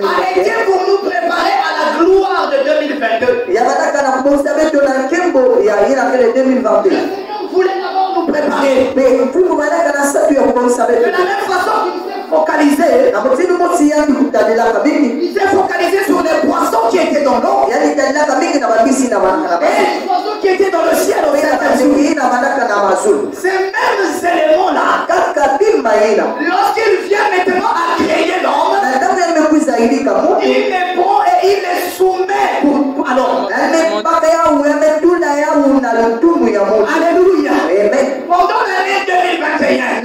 a été pour nous préparer à la gloire de 2022. Le Seigneur voulait d'abord nous préparer. De la même façon qu'il s'est focalisé, il s'est focalisé sur les poissons qui étaient dans l'eau et les oiseaux qui étaient dans le ciel au 5e jour. Ces mêmes éléments-là, lorsqu'il vient maintenant à créer l'homme, il les prend et il les soumet pour alors. Alléluia. Pendant l'année 2021,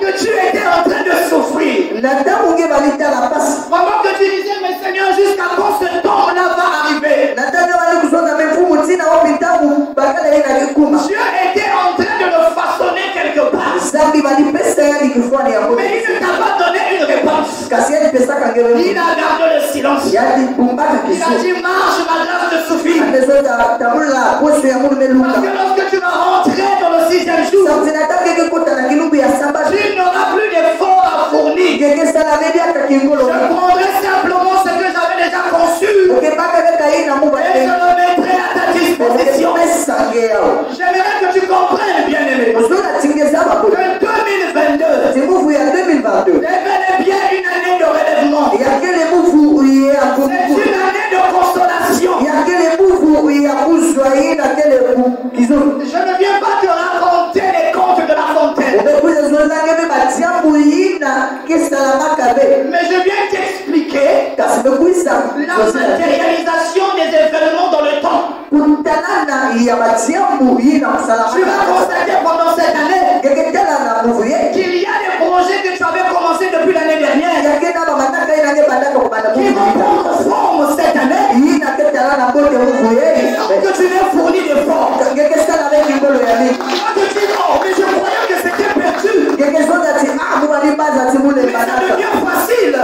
que tu étais en train de souffrir, pendant que tu disais, mais Seigneur, jusqu'à quand ce temps-là va arriver, Dieu était en train de le façonner quelque part. Mais il ne t'a pas donné une réponse. Il a gardé le silence. Il a dit, marche, ma grâce te suffit. Parce que lorsque tu vas rentrer dans le 6e jour, tu n'auras plus d'efforts à fournir. Je prendrai simplement ce que j'avais déjà conçu et je le mettrai à ta disposition. J'aimerais que tu comprennes, bien aimé, que 2022 est bel et bien une année de relèvement. C'est une année de consolation. Je ne viens pas te raconter les contes de la fontaine, mais je viens t'expliquer la matérialisation des événements dans le temps. Tu vas constater pendant cette année qu'il y a des projets que tu avais commencés depuis l'année dernière qui vont prendre forme cette année sans que tu n'aies fourni d'efforts. Quand tu dis, oh, mais je croyais que c'était perdu. Mais ça devient facile.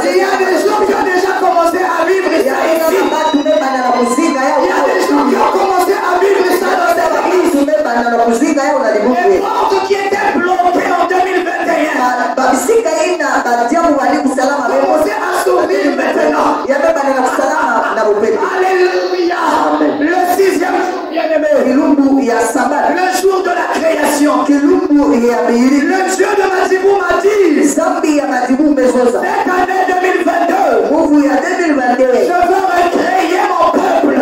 Il y a des gens qui ont déjà commencé à vivre ça ici. Il y a des gens qui ont commencé à vivre ça dans cette église. Les portes qui étaient bloquées en 2021 commencent à s'ouvrir maintenant. Alléluia. Le 6e jour, bien aimé, le jour de la création, le Dieu de Madibou m'a dit, cette année 2022, je veux recréer mon peuple.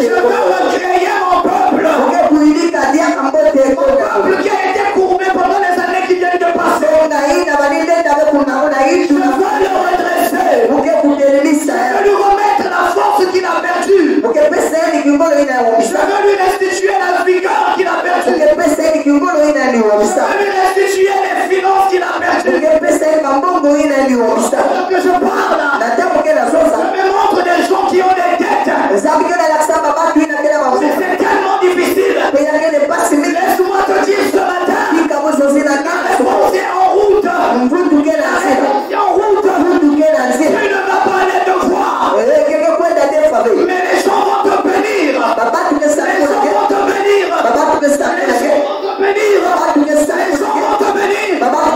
Je veux recréer mon peuple. Mon peuple qui a été courbé pendant les années qui viennent de passer. Je veux le redresser. veux lui restituer la vigueur qu'il a perdue. Je veux lui restituer les finances qu'il a perdues. Alors que je parle, je me montre des gens qui ont des dettes. Mais c'est tellement difficile. Laisse-moi te dire ce matin, la réponse est en route. La réponse est en route. Tu ne vas pas aller te voir. Mais les gens vont te bénir. Les gens vont te bénir. Les gens vont te bénir. Les gens vont te bénir. Je parle à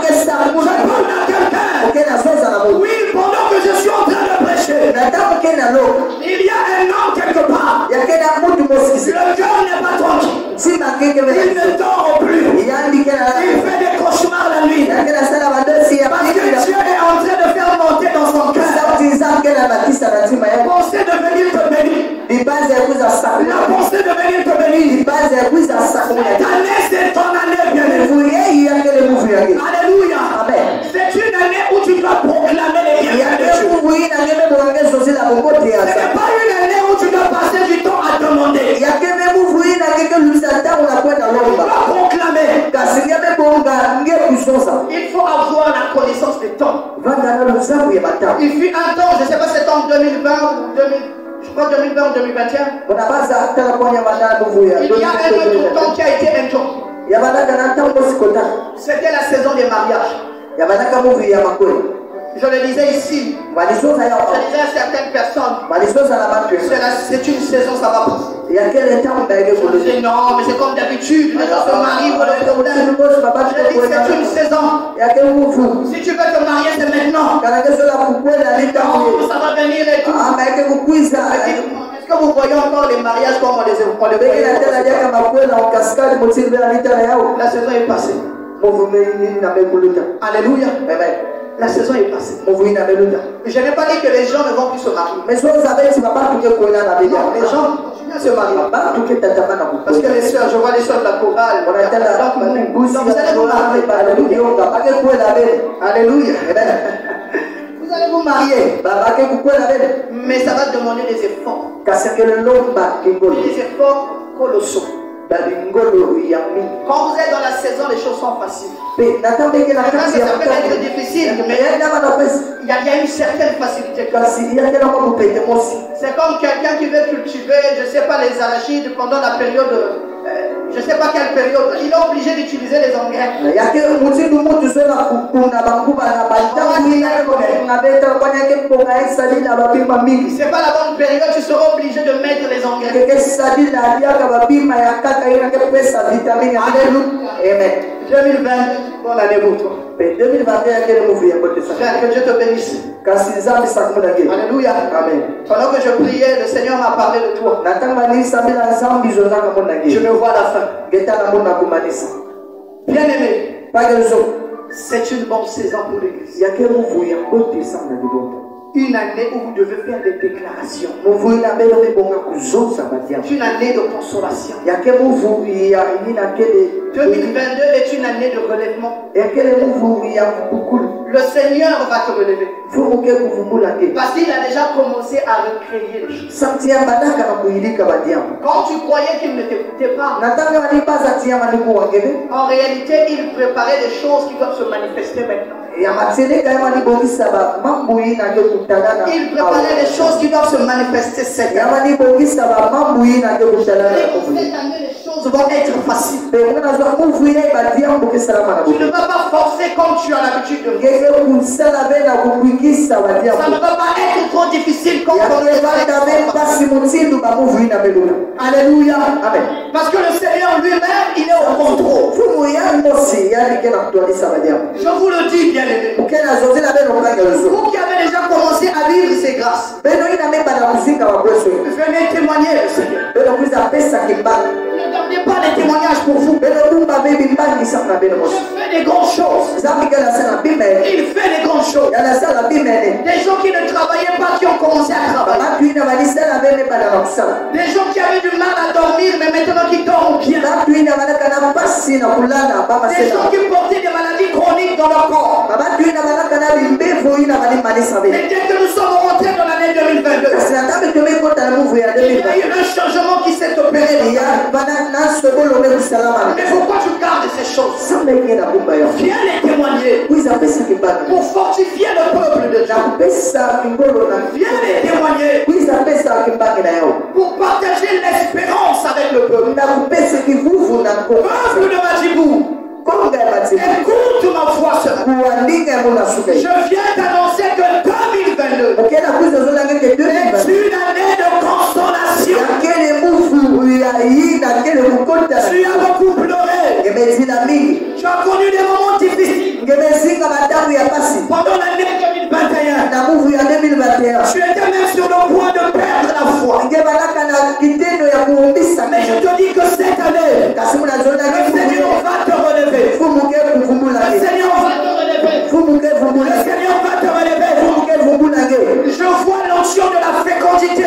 quelqu'un. Oui, pendant que je suis en train de prêcher, il y a un homme quelque part. Le cœur n'est pas tranquille. Il ne dort plus. Il fait des cauchemars la nuit. Parce que Dieu est en train de faire monter dans son cœur. Pensez de venir te bénir. La pensée de venir te bénir. Cette année, c'est ton année, bien-aimé. Alléluia. C'est une année où tu dois proclamer les bienfaits de Dieu. Ce n'est pas une année où tu dois passer du temps à demander. Tu dois proclamer. Il faut avoir la connaissance des temps. Il fut un temps, je ne sais pas si c'est en 2020 ou 2000. Je crois 2020 ou 2021. Il y a un autre temps qui a été interrompu. C'était la saison des mariages. Je le disais ici. Je disais à certaines personnes. C'est une saison, ça va passer. Je disais non, mais c'est comme d'habitude. Les gens se marient pour le problème. Je dis c'est une saison. Si tu veux te marier, c'est maintenant. Non, ça va venir et tout. Est-ce que vous voyez encore les mariages comme on les voyait? La saison est passée. Alléluia. La saison est passée. Je n'ai pas dit que les gens ne vont plus se marier. Non, les gens continuent à se marier. Parce que les soeurs, je vois les soeurs de la chorale. Donc vous allez vous marier. Alléluia. Vous allez vous marier. Mais ça va demander des efforts. Des efforts colossaux. Quand vous êtes dans la saison, les choses sont faciles. Ça peut être difficile, mais il y a une certaine facilité. C'est comme quelqu'un qui veut cultiver, je ne sais pas, les arachides pendant la période, je ne sais pas quelle période. Il est obligé d'utiliser les engrais. C'est pas la bonne période, tu seras obligé de mettre les engrais. Amen. 2020, bonne année pour toi. Frère, que Dieu te bénisse. Alléluia. Amen. Pendant que je priais, le Seigneur m'a parlé de toi. Je me vois à la fin. Bien aimé, c'est une bonne saison pour l'église. Une année où vous devez faire des déclarations. Une année de consolation. 2022 est une année de relèvement. Le Seigneur va te relever. Parce qu'il a déjà commencé à recréer les choses. Quand tu croyais qu'il ne t'écoutait pas, en réalité, il préparait des choses qui doivent se manifester maintenant. Il préparait des choses qui doivent se manifester cette année. Cette année, les choses vont être faciles. Tu ne vas pas forcer comme tu as l'habitude de faire. Ça ne va pas être trop difficile comme on le fait. Alléluia. Amen. Parce que le Seigneur lui-même, il est au contrôle. Je vous le dis, bien aimé. Vous qui avez déjà commencé à vivre ces grâces, venez témoigner le Seigneur. Ne gardez pas les témoignages pour vous. Je fais des grandes choses. Il fait des grandes choses. Des gens qui ne travaillaient pas, qui ont commencé à travailler. Des gens qui avaient du mal à dormir, mais maintenant qui dorment bien. Des gens qui portaient des maladies chroniques dans leur corps. Et dès que nous sommes rentrés dans l'année 2022, il y a eu un changement qui s'est opéré Mais pourquoi tu gardes ces choses? Viens les témoigner pour fortifier le peuple de Dieu. Viens les témoigner pour partager l'espérance avec le peuple. Peuple de Majibou, écoute ma voix ce matin. Je viens t'annoncer que 2022 est une année de consolation. Tu as beaucoup pleuré. Tu as connu des moments difficiles. Pendant l'année 2021, tu étais même sur le point de perdre la foi. Mais je te dis que cette année, le Seigneur va te relever. Le Seigneur va te relever. Le Seigneur va te relever. Je vois l'onction de la fécondité.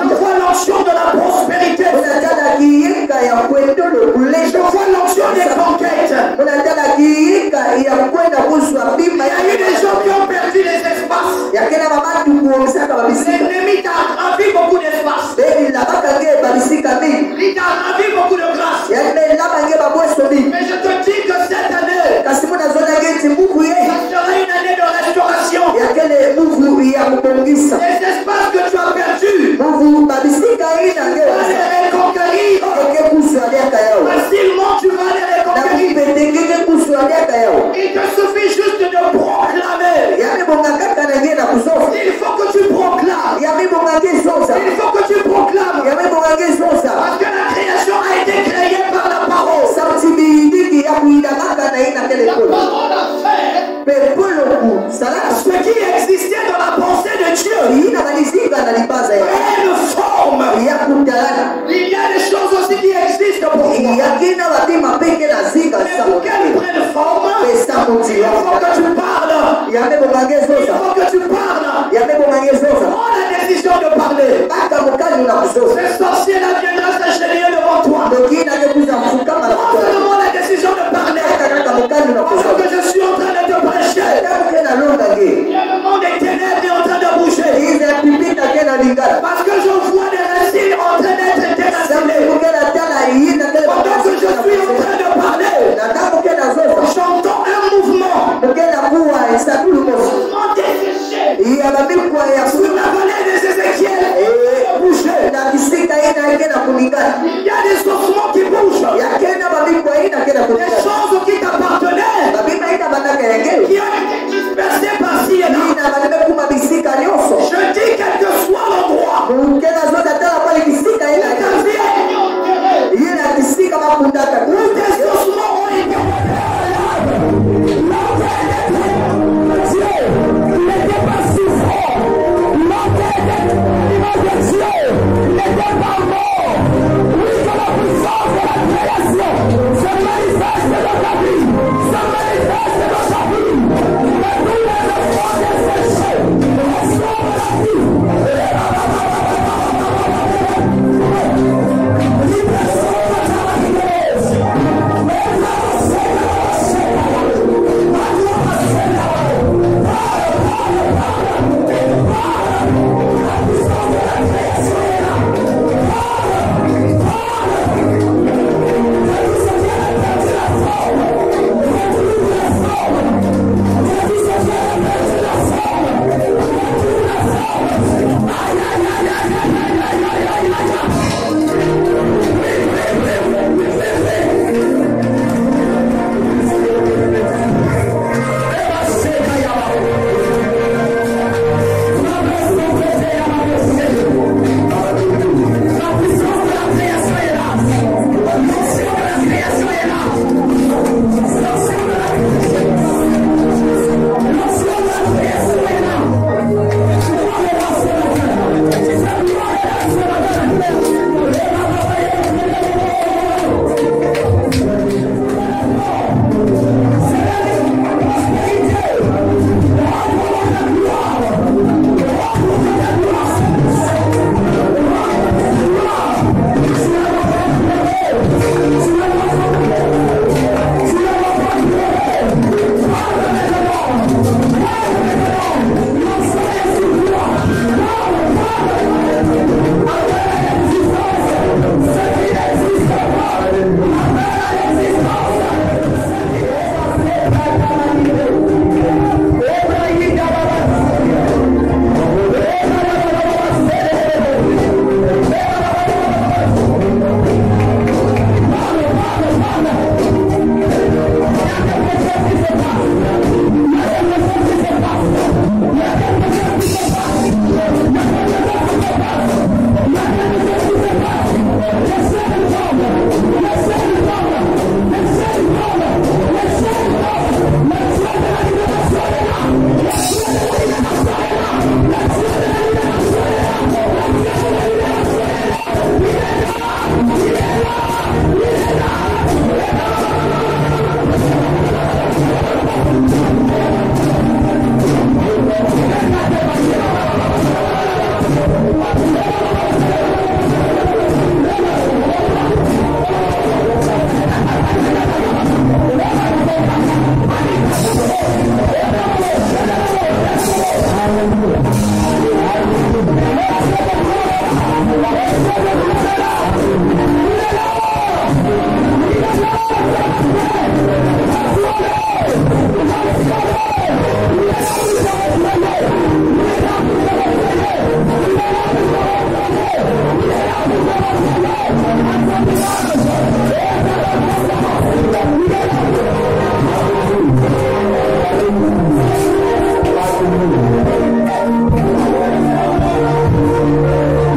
Je vois l'onction de la prospérité. Je vois l'onction des conquêtes. Il y a eu des gens qui ont perdu les espaces. L'ennemi t'a envahi beaucoup d'espace. Il t'a envahi beaucoup de grâce. Mais je te dis que cette année, ça sera une année de restauration. Les espaces que tu as perdus, tu vas les reconquérir. Facilement, tu vas les reconquérir. Il te suffit juste de proclamer. Il faut que tu proclames. Il faut que tu proclames. Parce que la création a été créée par la parole. La parole a fait ce qui existait dans la pensée de Dieu. Prenne forme. Il y a des choses aussi qui existent pour toi. Mais pour qu'elles prennent forme, il faut que tu parles. Il faut que tu parles. Prends la décision de parler. Ce sorcier-là viendra s'agenouiller devant toi. Prends seulement la décision de parler. Parce que je suis en train de te prêcher. Le monde des ténèbres est en train de bouger. Parce que je vois des racines en train d'être déracinées. Pendant que je suis en train de parler, j'entends un mouvement. Mouvement desséché. Sur la vallée des Ézéchiel, bouger. Il y a des ossements qui bougent. Des choses qui t'appartenaient, qui ont été dispersées par-ci et là. Je dis quel que soit l'endroit où ta vie est enterrée, où tes ossements ont été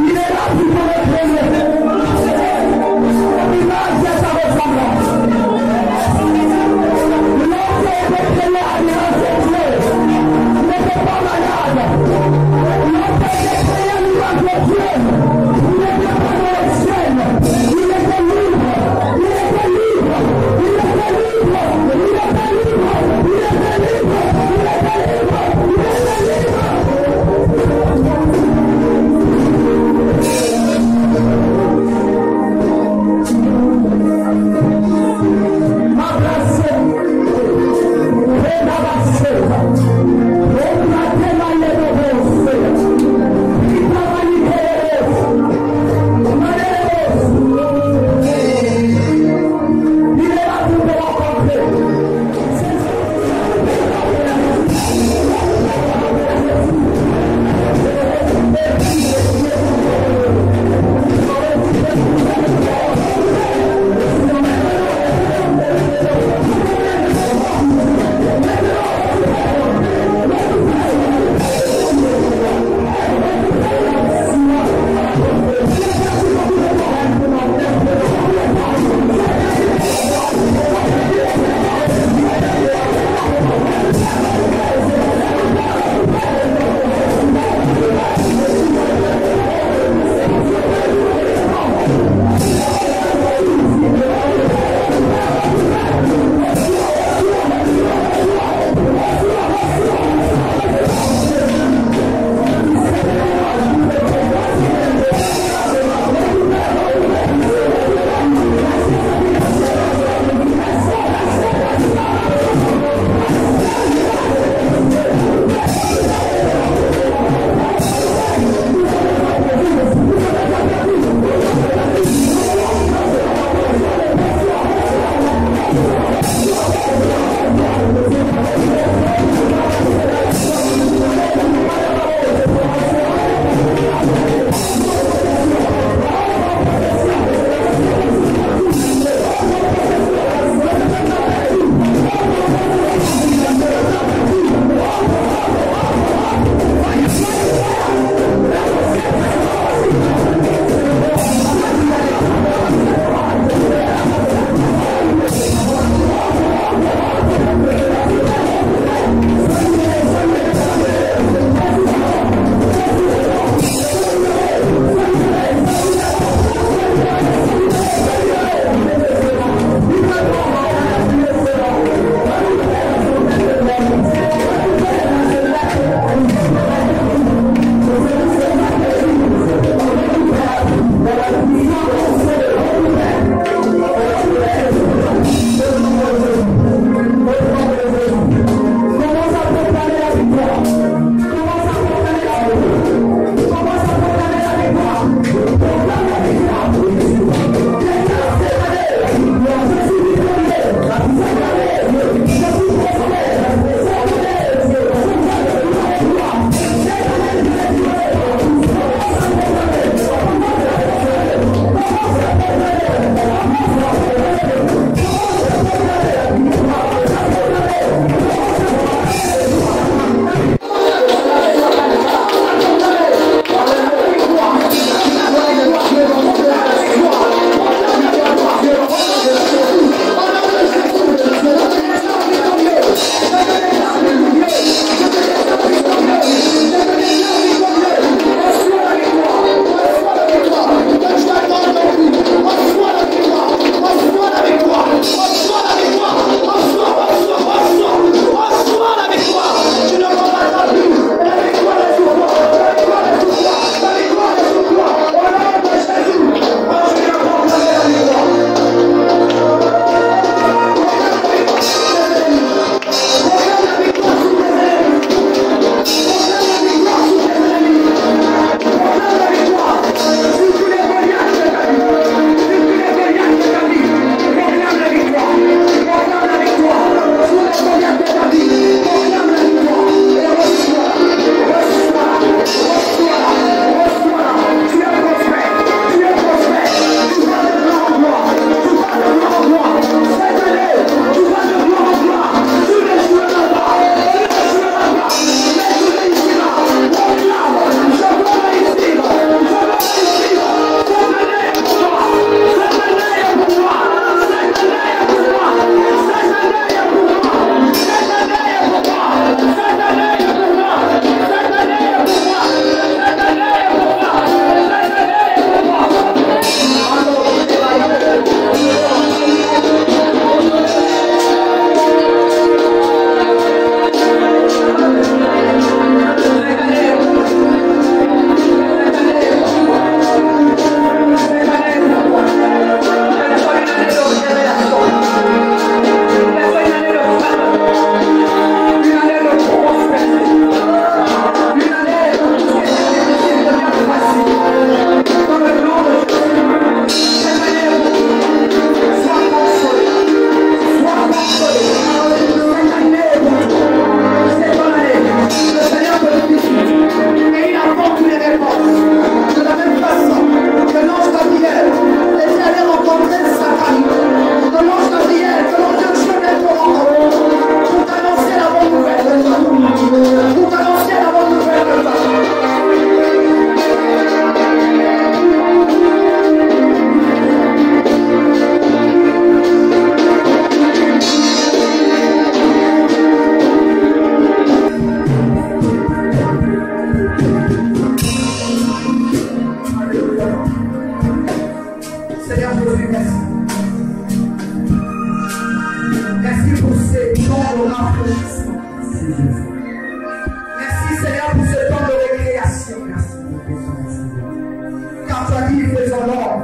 Il est là pour me représenter.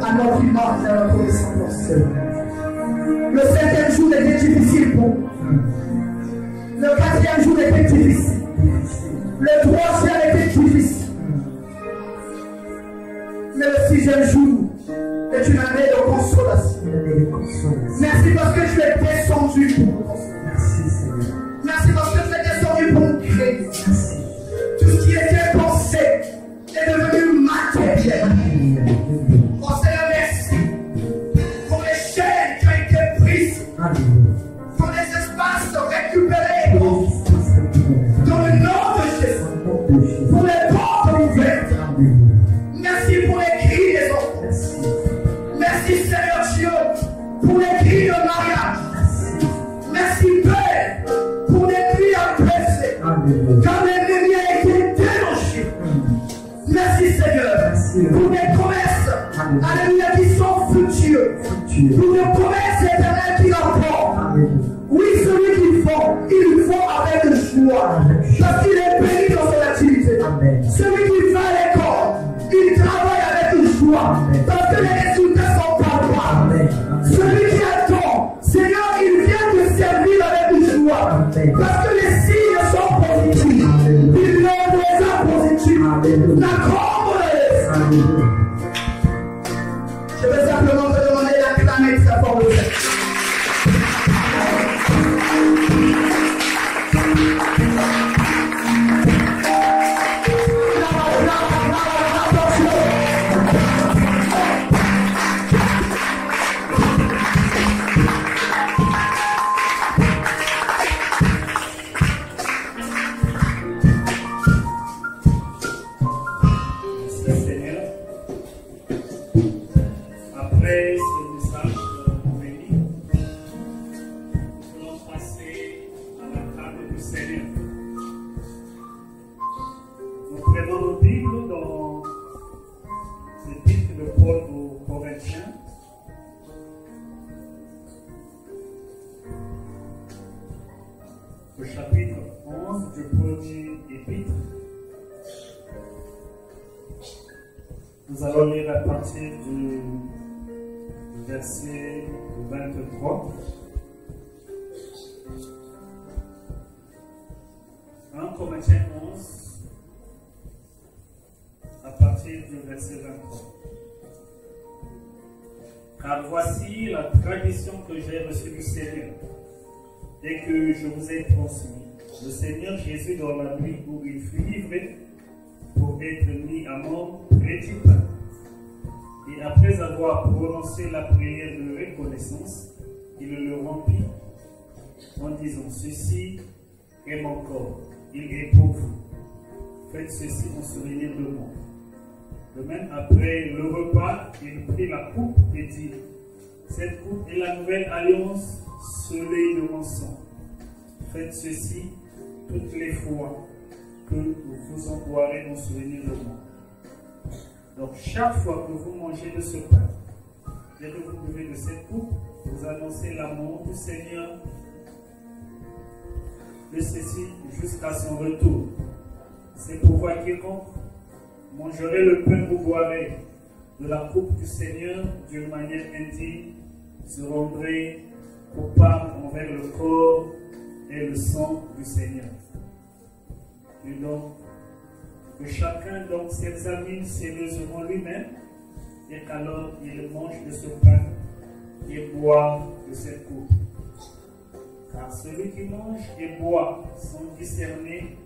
à notre image et à notre ressemblance. Le 5e jour était difficile pour nous. Le 4e jour était difficile. Le 3e était difficile. Mais le 6e jour est une année de consolation. Merci parce que tu es descendu pour nous. Merci parce que tu es descendu pour nous créer. Tout ce qui était pensé est devenu matériel. Oh Seigneur, merci pour les chaînes qui ont été prises, pour les espaces récupérés dans le nom de Jésus, pour les portes ouvertes. Merci pour les cris des enfants. Merci Seigneur Dieu pour les cris de mariage. Merci Père pour les cris apaisés. Quand l'ennemi a été délogé. Merci Seigneur pour les promesses, alléluia, qui sont fructueux. Pour les promesses éternelles qui rapportent. Oui, celui qui font, il faut avec joie. Parce qu'il est béni dans son activité. Celui qui va à l'école, il travaille avec joie. Parce que les résultats sont palpables. Celui qui attend, Seigneur, il vient te servir avec joie. Parce que les signes sont positifs. Il leur des positifs. La grande. Je vais simplement te demander d'acclamer sa forme. Au chapitre 11 du premier épître, nous allons lire à partir du verset 23. 1 Corinthiens 11, à partir du verset 23. Car voici la tradition que j'ai reçue du Seigneur et que je vous ai transmis. Le Seigneur Jésus, dans la nuit où il fut livré pour être mis à mort, prit du pain. Et après avoir prononcé la prière de reconnaissance, il le remplit en disant: ceci est mon corps, il est pour vous. Faites ceci en souvenir de moi. De même, après le repas, il prit la coupe et dit: cette coupe est la nouvelle alliance scellée de mon sang. Faites ceci toutes les fois que vous en boirez en souvenir de moi. Donc, chaque fois que vous mangez de ce pain et que vous buvez de cette coupe, vous annoncez la mort du Seigneur, de ceci jusqu'à son retour. C'est pourquoi quiconque mangerait le pain ou boirait de la coupe du Seigneur d'une manière indigne se rendrait coupable envers le corps et le sang du Seigneur. Et donc, que chacun donc s'examine sérieusement lui-même et qu'alors il mange de ce pain et boit de cette coupe. Car celui qui mange et boit sans discerner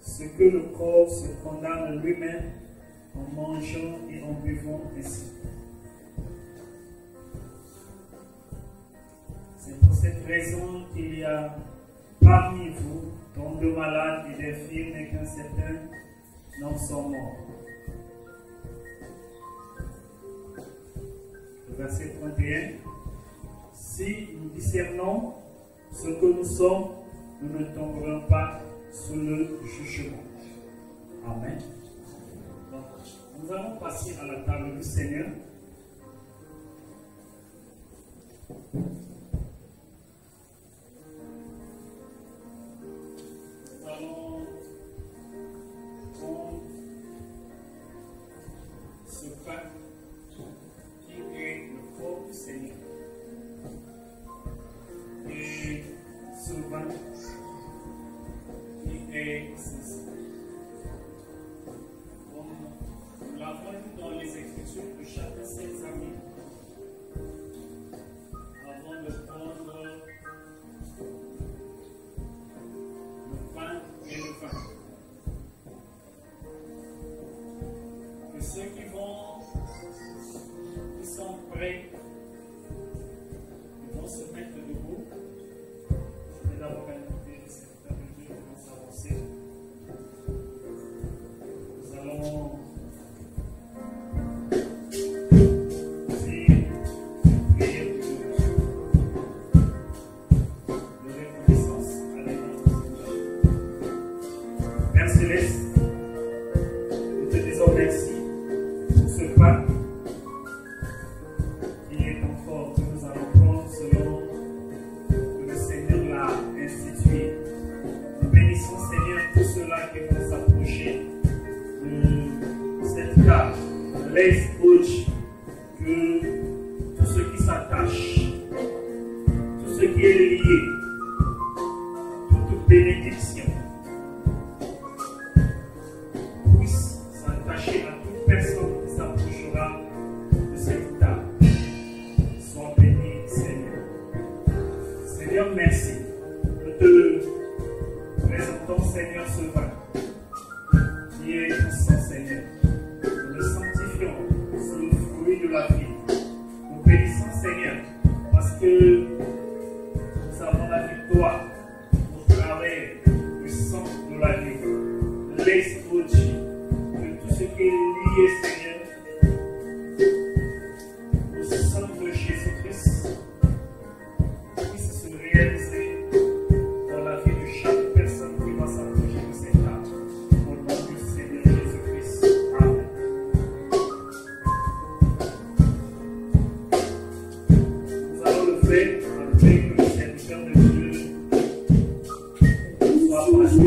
ce que le corps se condamne lui-même en mangeant et en buvant ainsi. C'est pour cette raison qu'il y a parmi vous tant de malades et d'infirmes et qu'un certain nombre sont morts. Le verset 31. Si nous discernons ce que nous sommes, nous ne tomberons pas sous le jugement. Amen. Donc, nous allons passer à la table du Seigneur. Nous allons prendre ce pain qui est après, ils vont se mettre debout. Et d'abord, inviter le secteur de Dieu commence à avancer. Nous allons aussi prier de reconnaissance à l'Église. Père Céleste, nous te disons merci pour ce pas qui est encore que nous allons prendre selon que le Seigneur l'a institué. Nous bénissons, Seigneur, tous ceux-là qui vont s'approcher de cette carte, de l'aise coach, que tout ce qui s'attache, tout ce qui est lié, toute bénédiction puisse s'attacher à toute personne qui s'approchera de cette table. Sois béni, Seigneur. Seigneur, merci. Nous te présentons, Seigneur, ce vin qui est ton sang, Seigneur. Nous le sanctifions, c'est le fruit de la vie. Nous bénissons, Seigneur, parce que nous avons la victoire au travers du sang de la vie. Laisse Dieu que tout ce qui est lié, Seigneur, au sang de Jésus-Christ puisse se réaliser dans la vie de chaque personne qui va s'approcher de cette table. Au nom du Seigneur Jésus-Christ. Amen. Nous allons le faire afin que le serviteur de Dieu soit placé.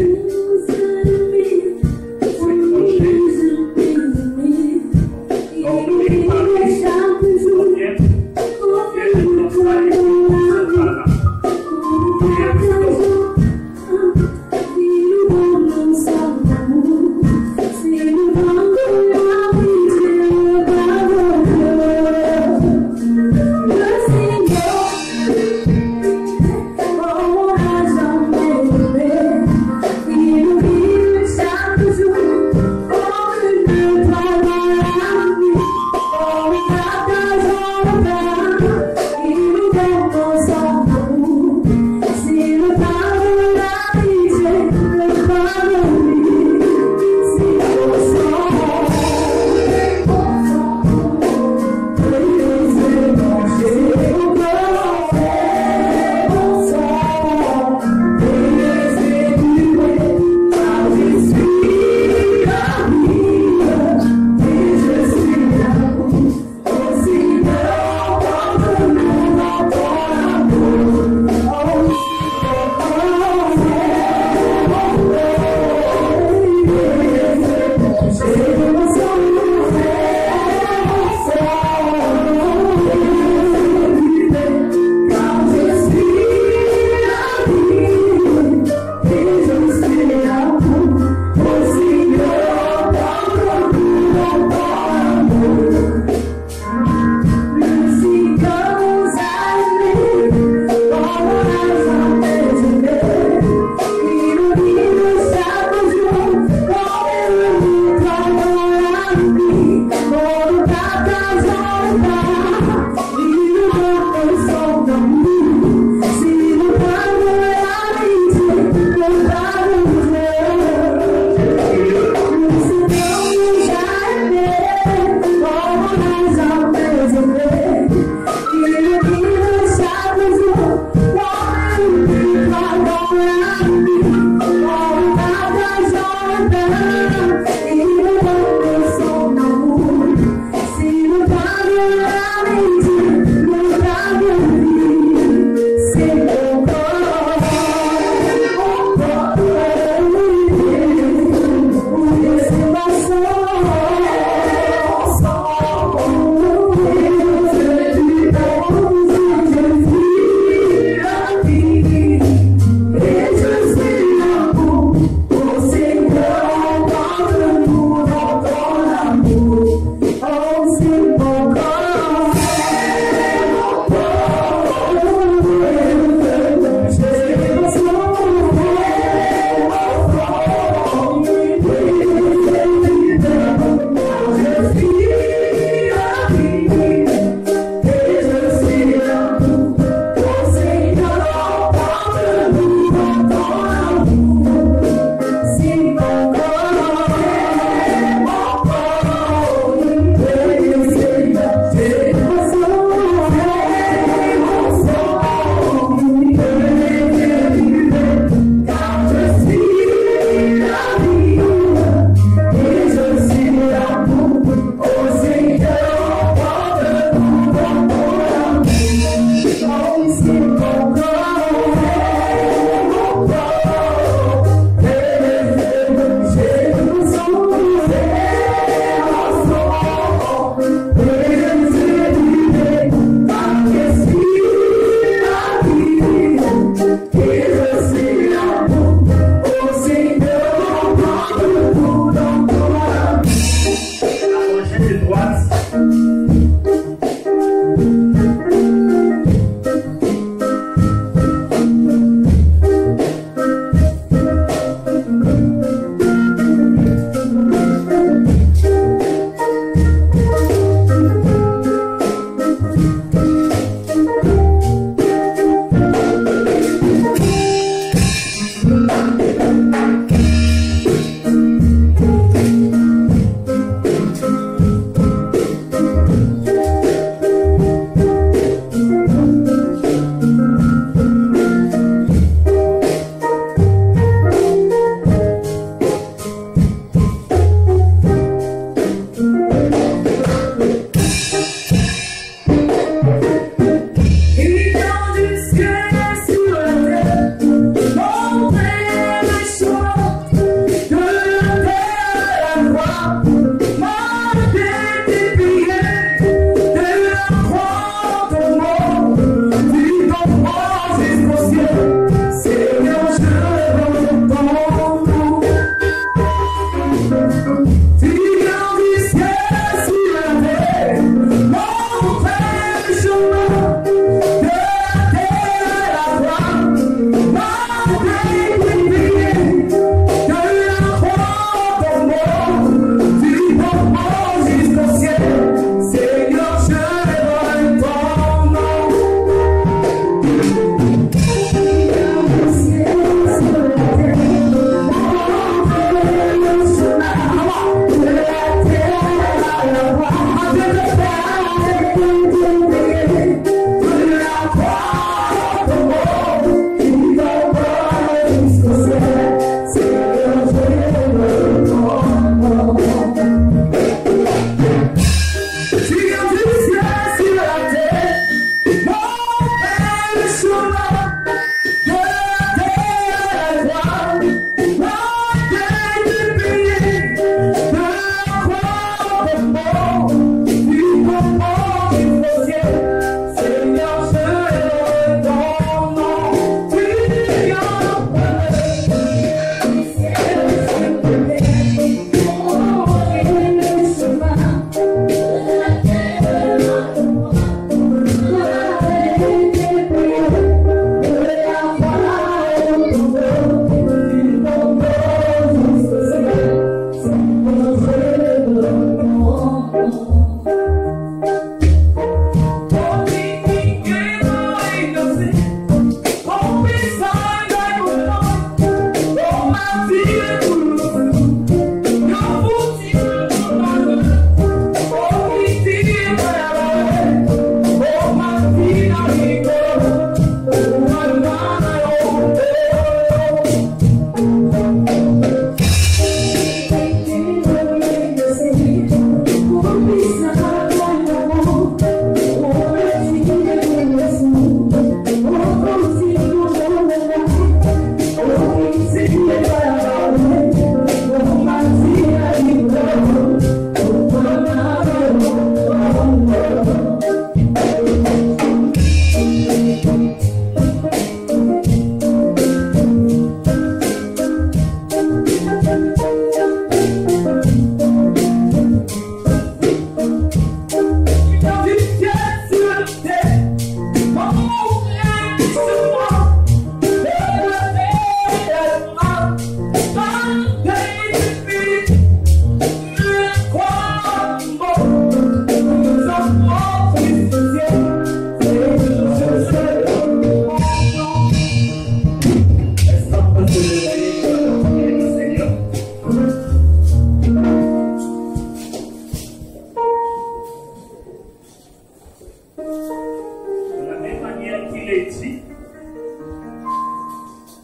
De la même manière qu'il est dit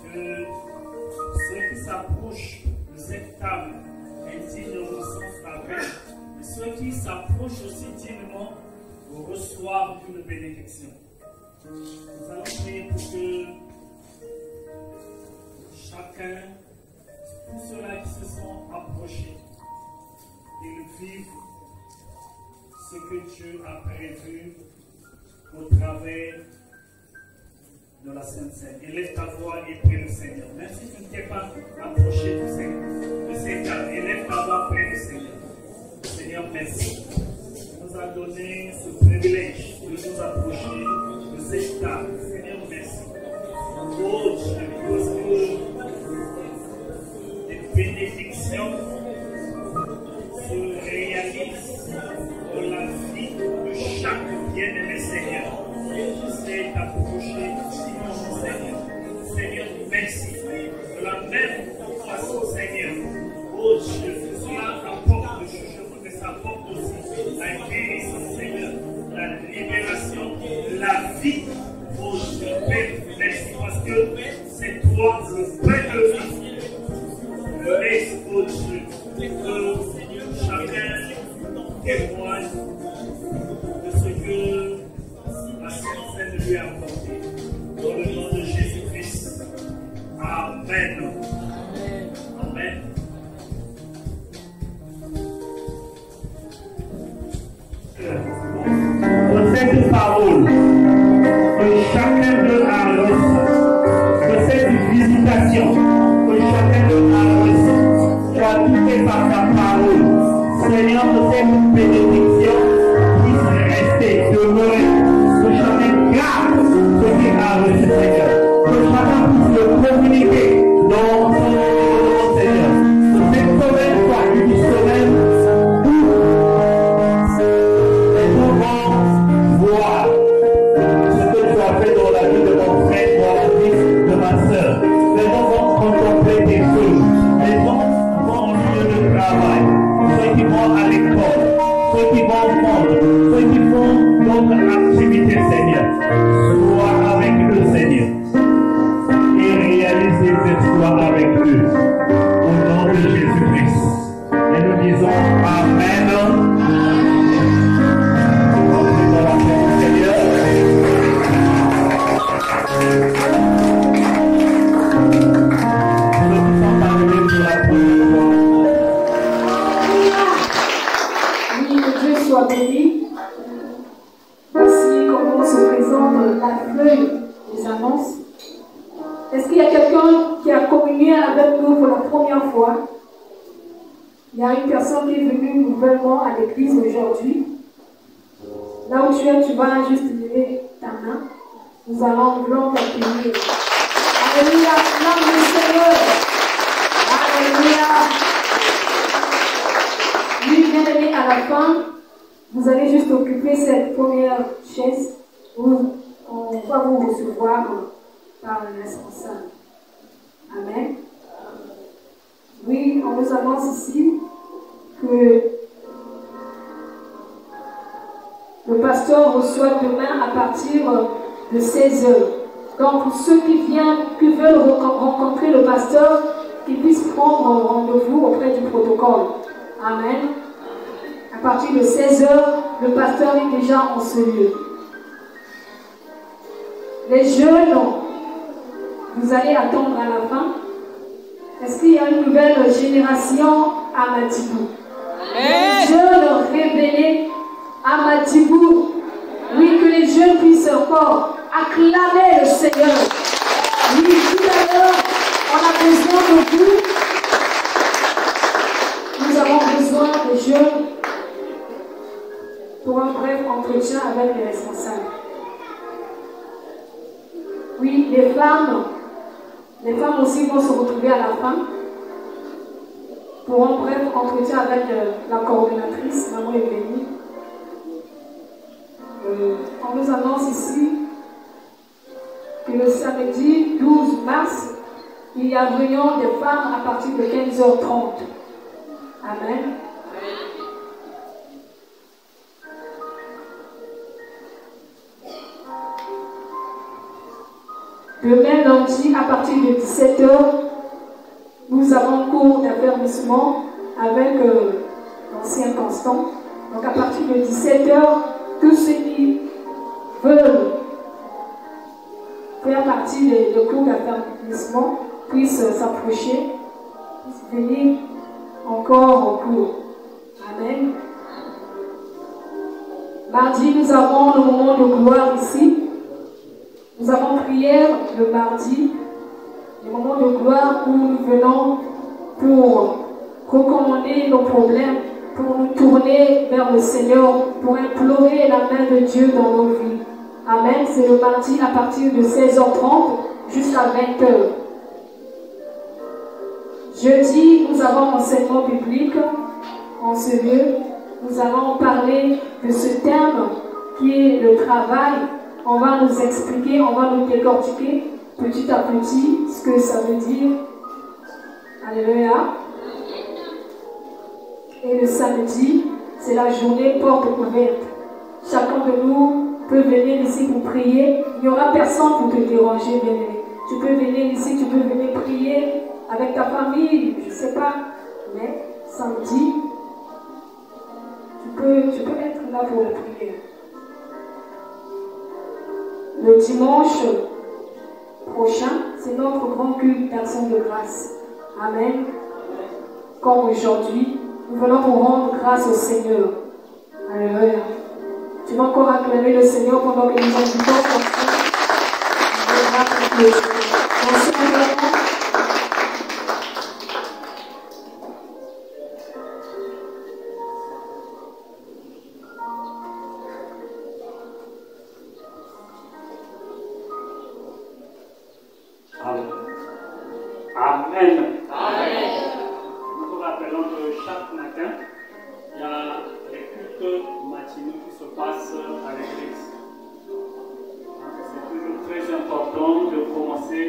que ceux qui s'approchent de cette table indigne ressentent la paix, et ceux qui s'approchent aussi dignement reçoivent une bénédiction. Nous allons prier pour que chacun, tous ceux-là qui se sont approchés, ils vivent ce que Dieu a prévu au travers de la Sainte Seine. Élève ta voix et prie le Seigneur. Même si tu ne t'es pas approché du Seigneur, le Seigneur, élève ta voix, prie le Seigneur. Seigneur, merci. Tu nous as donné ce privilège de nous approcher de cette table. Seigneur, merci. Oh Dieu, parce que les bénédictions se réalisent dans la vie de chaque bien-aimé Seigneur. Je sais t'approcher dimanche, Seigneur. Seigneur, merci. De la même façon, Seigneur. Oh Dieu, que cela apporte le jugement, mais ça apporte aussi la guérison, Seigneur, la libération, la vie. Oh Dieu, Père, merci parce que c'est toi le pain de vie. Laisse, oh Dieu, que chacun témoigne de ce que la Sainte Seine lui a apporté. Dans le nom de Jésus-Christ. Amen. Amen. De cette parole que chacun d'eux a reçu, de cette visitation que chacun d'eux a reçu, tu as tout fait par ta parole. Seigneur, que cette bénédiction puisse rester, demeurer, que chacun garde ce qu'il a reçu, Seigneur. Que chacun puisse le communiquer dans son nom, Seigneur. Que cette semaine soit une semaine où les gens vont voir ce que tu as fait dans la vie de mon frère, de mon fils, de ma soeur. Les gens vont contempler tes choses. Les gens vont au lieu de travail. Ceux qui vont à l'école, ceux qui vont au monde, ceux qui font d'autres activités, Seigneur. Sois avec eux, Seigneur. Et réalise des exploits avec eux. Au nom de Jésus-Christ. Et nous disons Amen. Entrez dans la paix du Seigneur. Ceux qui sont arrivés sur la première fois. Oui, que Dieu soit béni. Voici comment se présente la feuille des annonces. Est-ce qu'il y a quelqu'un qui a communié avec nous pour la première fois? Il y a une personne qui est venue nouvellement à l'église aujourd'hui. Là où tu es, tu vas juste lever ta main. Nous allons t'accueillir. Alléluia, nom du Seigneur. Alléluia. Oui, bien-aimé, à la fin, vous allez juste occuper cette première chaise où on va vous recevoir par le responsable. Amen. Oui, on nous annonce ici que le pasteur reçoit demain à partir de 16h. Donc, pour ceux qui veulent rencontrer le pasteur, qu'ils puissent prendre rendez-vous auprès du protocole. Amen. À partir de 16h, le pasteur est déjà en ce lieu. Les jeunes, vous allez attendre à la fin. Est-ce qu'il y a une nouvelle génération à Matibou? Les jeunes révélés à Matibou. Oui, que les jeunes puissent encore acclamer le Seigneur. Oui, tout à l'heure, on a besoin de vous. Nous avons besoin des jeunes pour un bref entretien avec les responsables. Oui, les femmes aussi vont se retrouver à la fin pour un bref entretien avec la coordinatrice, Maman Evelyne. On nous annonce ici que le samedi 12 mars, il y a une réunion des femmes à partir de 15h30. Amen. Demain, lundi, à partir de 17h, nous avons cours d'affermissement avec l'ancien Constant. Donc à partir de 17h, tous ceux qui veulent faire partie des cours d'affermissement puissent s'approcher, puissent venir encore au cours. Amen. Mardi, nous avons le moment de gloire ici. Nous avons prière le mardi, le moment de gloire où nous venons pour recommander nos problèmes, pour nous tourner vers le Seigneur, pour implorer la main de Dieu dans nos vies. Amen. C'est le mardi à partir de 16h30 jusqu'à 20h. Jeudi, nous avons enseignement biblique en ce lieu. Nous allons parler de ce thème qui est le travail. On va nous expliquer, on va nous décortiquer petit à petit ce que ça veut dire. Alléluia. Et le samedi, c'est la journée porte ouverte. Chacun de nous peut venir ici pour prier. Il n'y aura personne pour te déranger, bien-aimé. Tu peux venir ici, tu peux venir prier avec ta famille, je ne sais pas. Mais samedi, tu peux être là pour la prière. Le dimanche prochain, c'est notre grand culte d'action de grâce. Amen. Comme aujourd'hui, nous venons pour rendre grâce au Seigneur. Alléluia. Tu vas encore acclamer le Seigneur pendant que nous invitons comme ça. Amen. Amen. Nous vous rappelons que chaque matin, il y a les cultes matinaux qui se passent à l'église. C'est toujours très important de commencer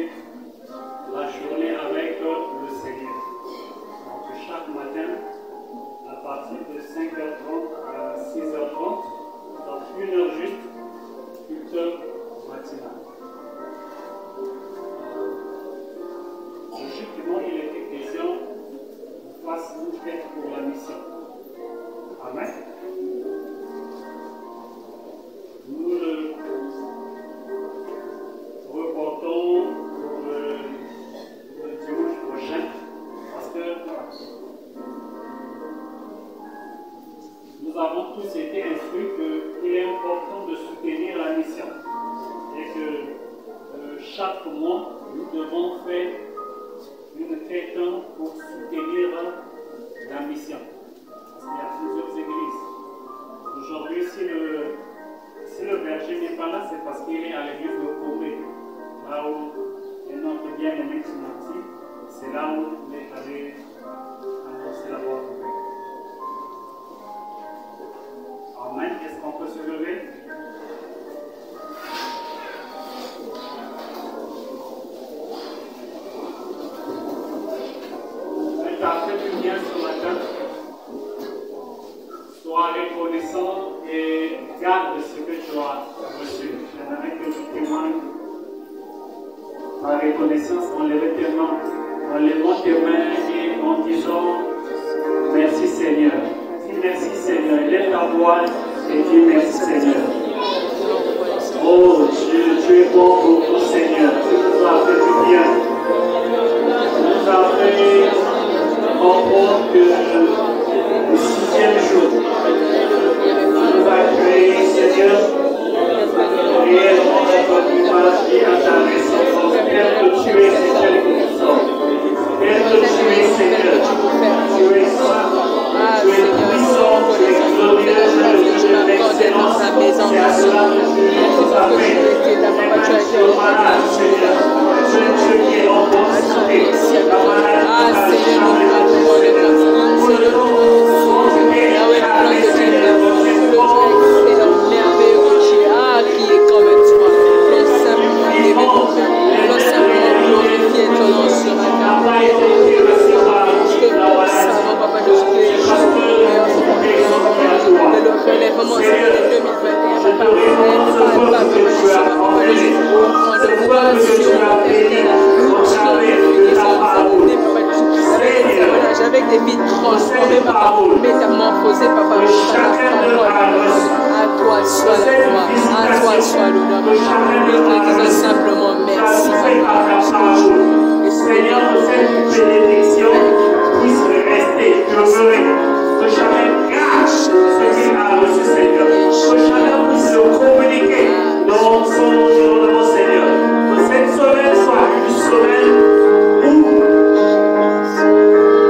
la journée avec le Seigneur. Donc chaque matin, à partir de 5h30 à 6h30, donc 1 heure juste, culte matinal. Logiquement, il était question qu'on fasse une fête pour la mission. Amen. Nous le reportons pour le dimanche prochain parce que nous avons tous été instruits qu'il est important de soutenir la mission et que chaque mois, nous devons faire une fête pour soutenir la mission. Parce qu'il y a plusieurs églises. Aujourd'hui, si le berger n'est pas là, c'est parce qu'il est à l'église de Comé, là où est notre bien-aimé Timothy, c'est là où il est allé annoncer la bonne nouvelle. Amen. Est-ce qu'on peut se lever? Tu as fait du bien ce matin. Sois reconnaissant et garde ce que tu as reçu. J'aimerais que tu témoignes ta reconnaissance en levant tes mains et en disant merci Seigneur. Dis merci Seigneur. Lève ta voix et dis merci Seigneur. Oh Dieu, tu es bon pour nous Seigneur. Tu nous as fait du bien. Tu nous as fait comprendre que le 6e jour, tu nous as créé Seigneur réellement notre image et à ta ressemblance. Tel que tu es, c'est tel que nous sommes. Tel que tu es Seigneur, tu es saint, tu es puissant, tu es glorieux, tu es excellence. C'est à cela que tu nous as fait. Tu es malade Seigneur. Tu es Dieu qui est en bonne santé. La maladie Vraiment, que tu as béni au travers de ta parole. Seigneur, avec des vies transformées, papa, métamorphosées, papa, chacun de à toi soit la gloire, à toi soit l'honneur, papa. Nous te disons simplement merci, papa. Et Seigneur, que cette bénédiction puisse rester, demeurer, que chacun cache ce qu'il a reçu, Seigneur, que chacun puisse le communiquer dans son environnement, Seigneur, que cette semaine soit une semaine où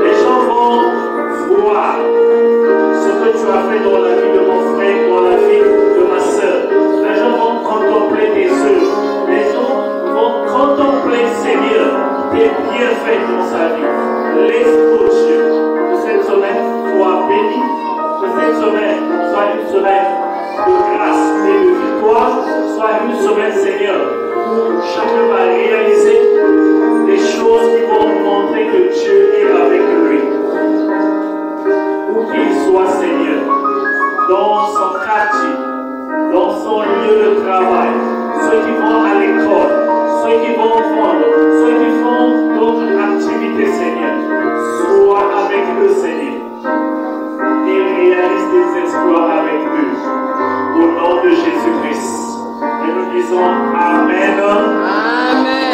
les gens vont voir ce que tu as fait dans la vie de mon frère, dans la vie de ma soeur. Les gens vont contempler tes œuvres. Les gens vont contempler, Seigneur, tes bienfaits dans sa vie. Laisse-nous, Dieu, que cette semaine soit bénie, que cette semaine soit une semaine de grâce et de victoire, soit une semaine, Seigneur, où chacun va réaliser des choses qui vont montrer que Dieu est avec lui. Où qu'il soit, Seigneur, dans son quartier, dans son lieu de travail, ceux qui vont à l'école, ceux qui vont vendre, ceux qui font d'autres activités, Seigneur, sois avec eux, Seigneur, et réalise des exploits avec eux, au nom de Jésus-Christ. Et nous disons Amen. Amen.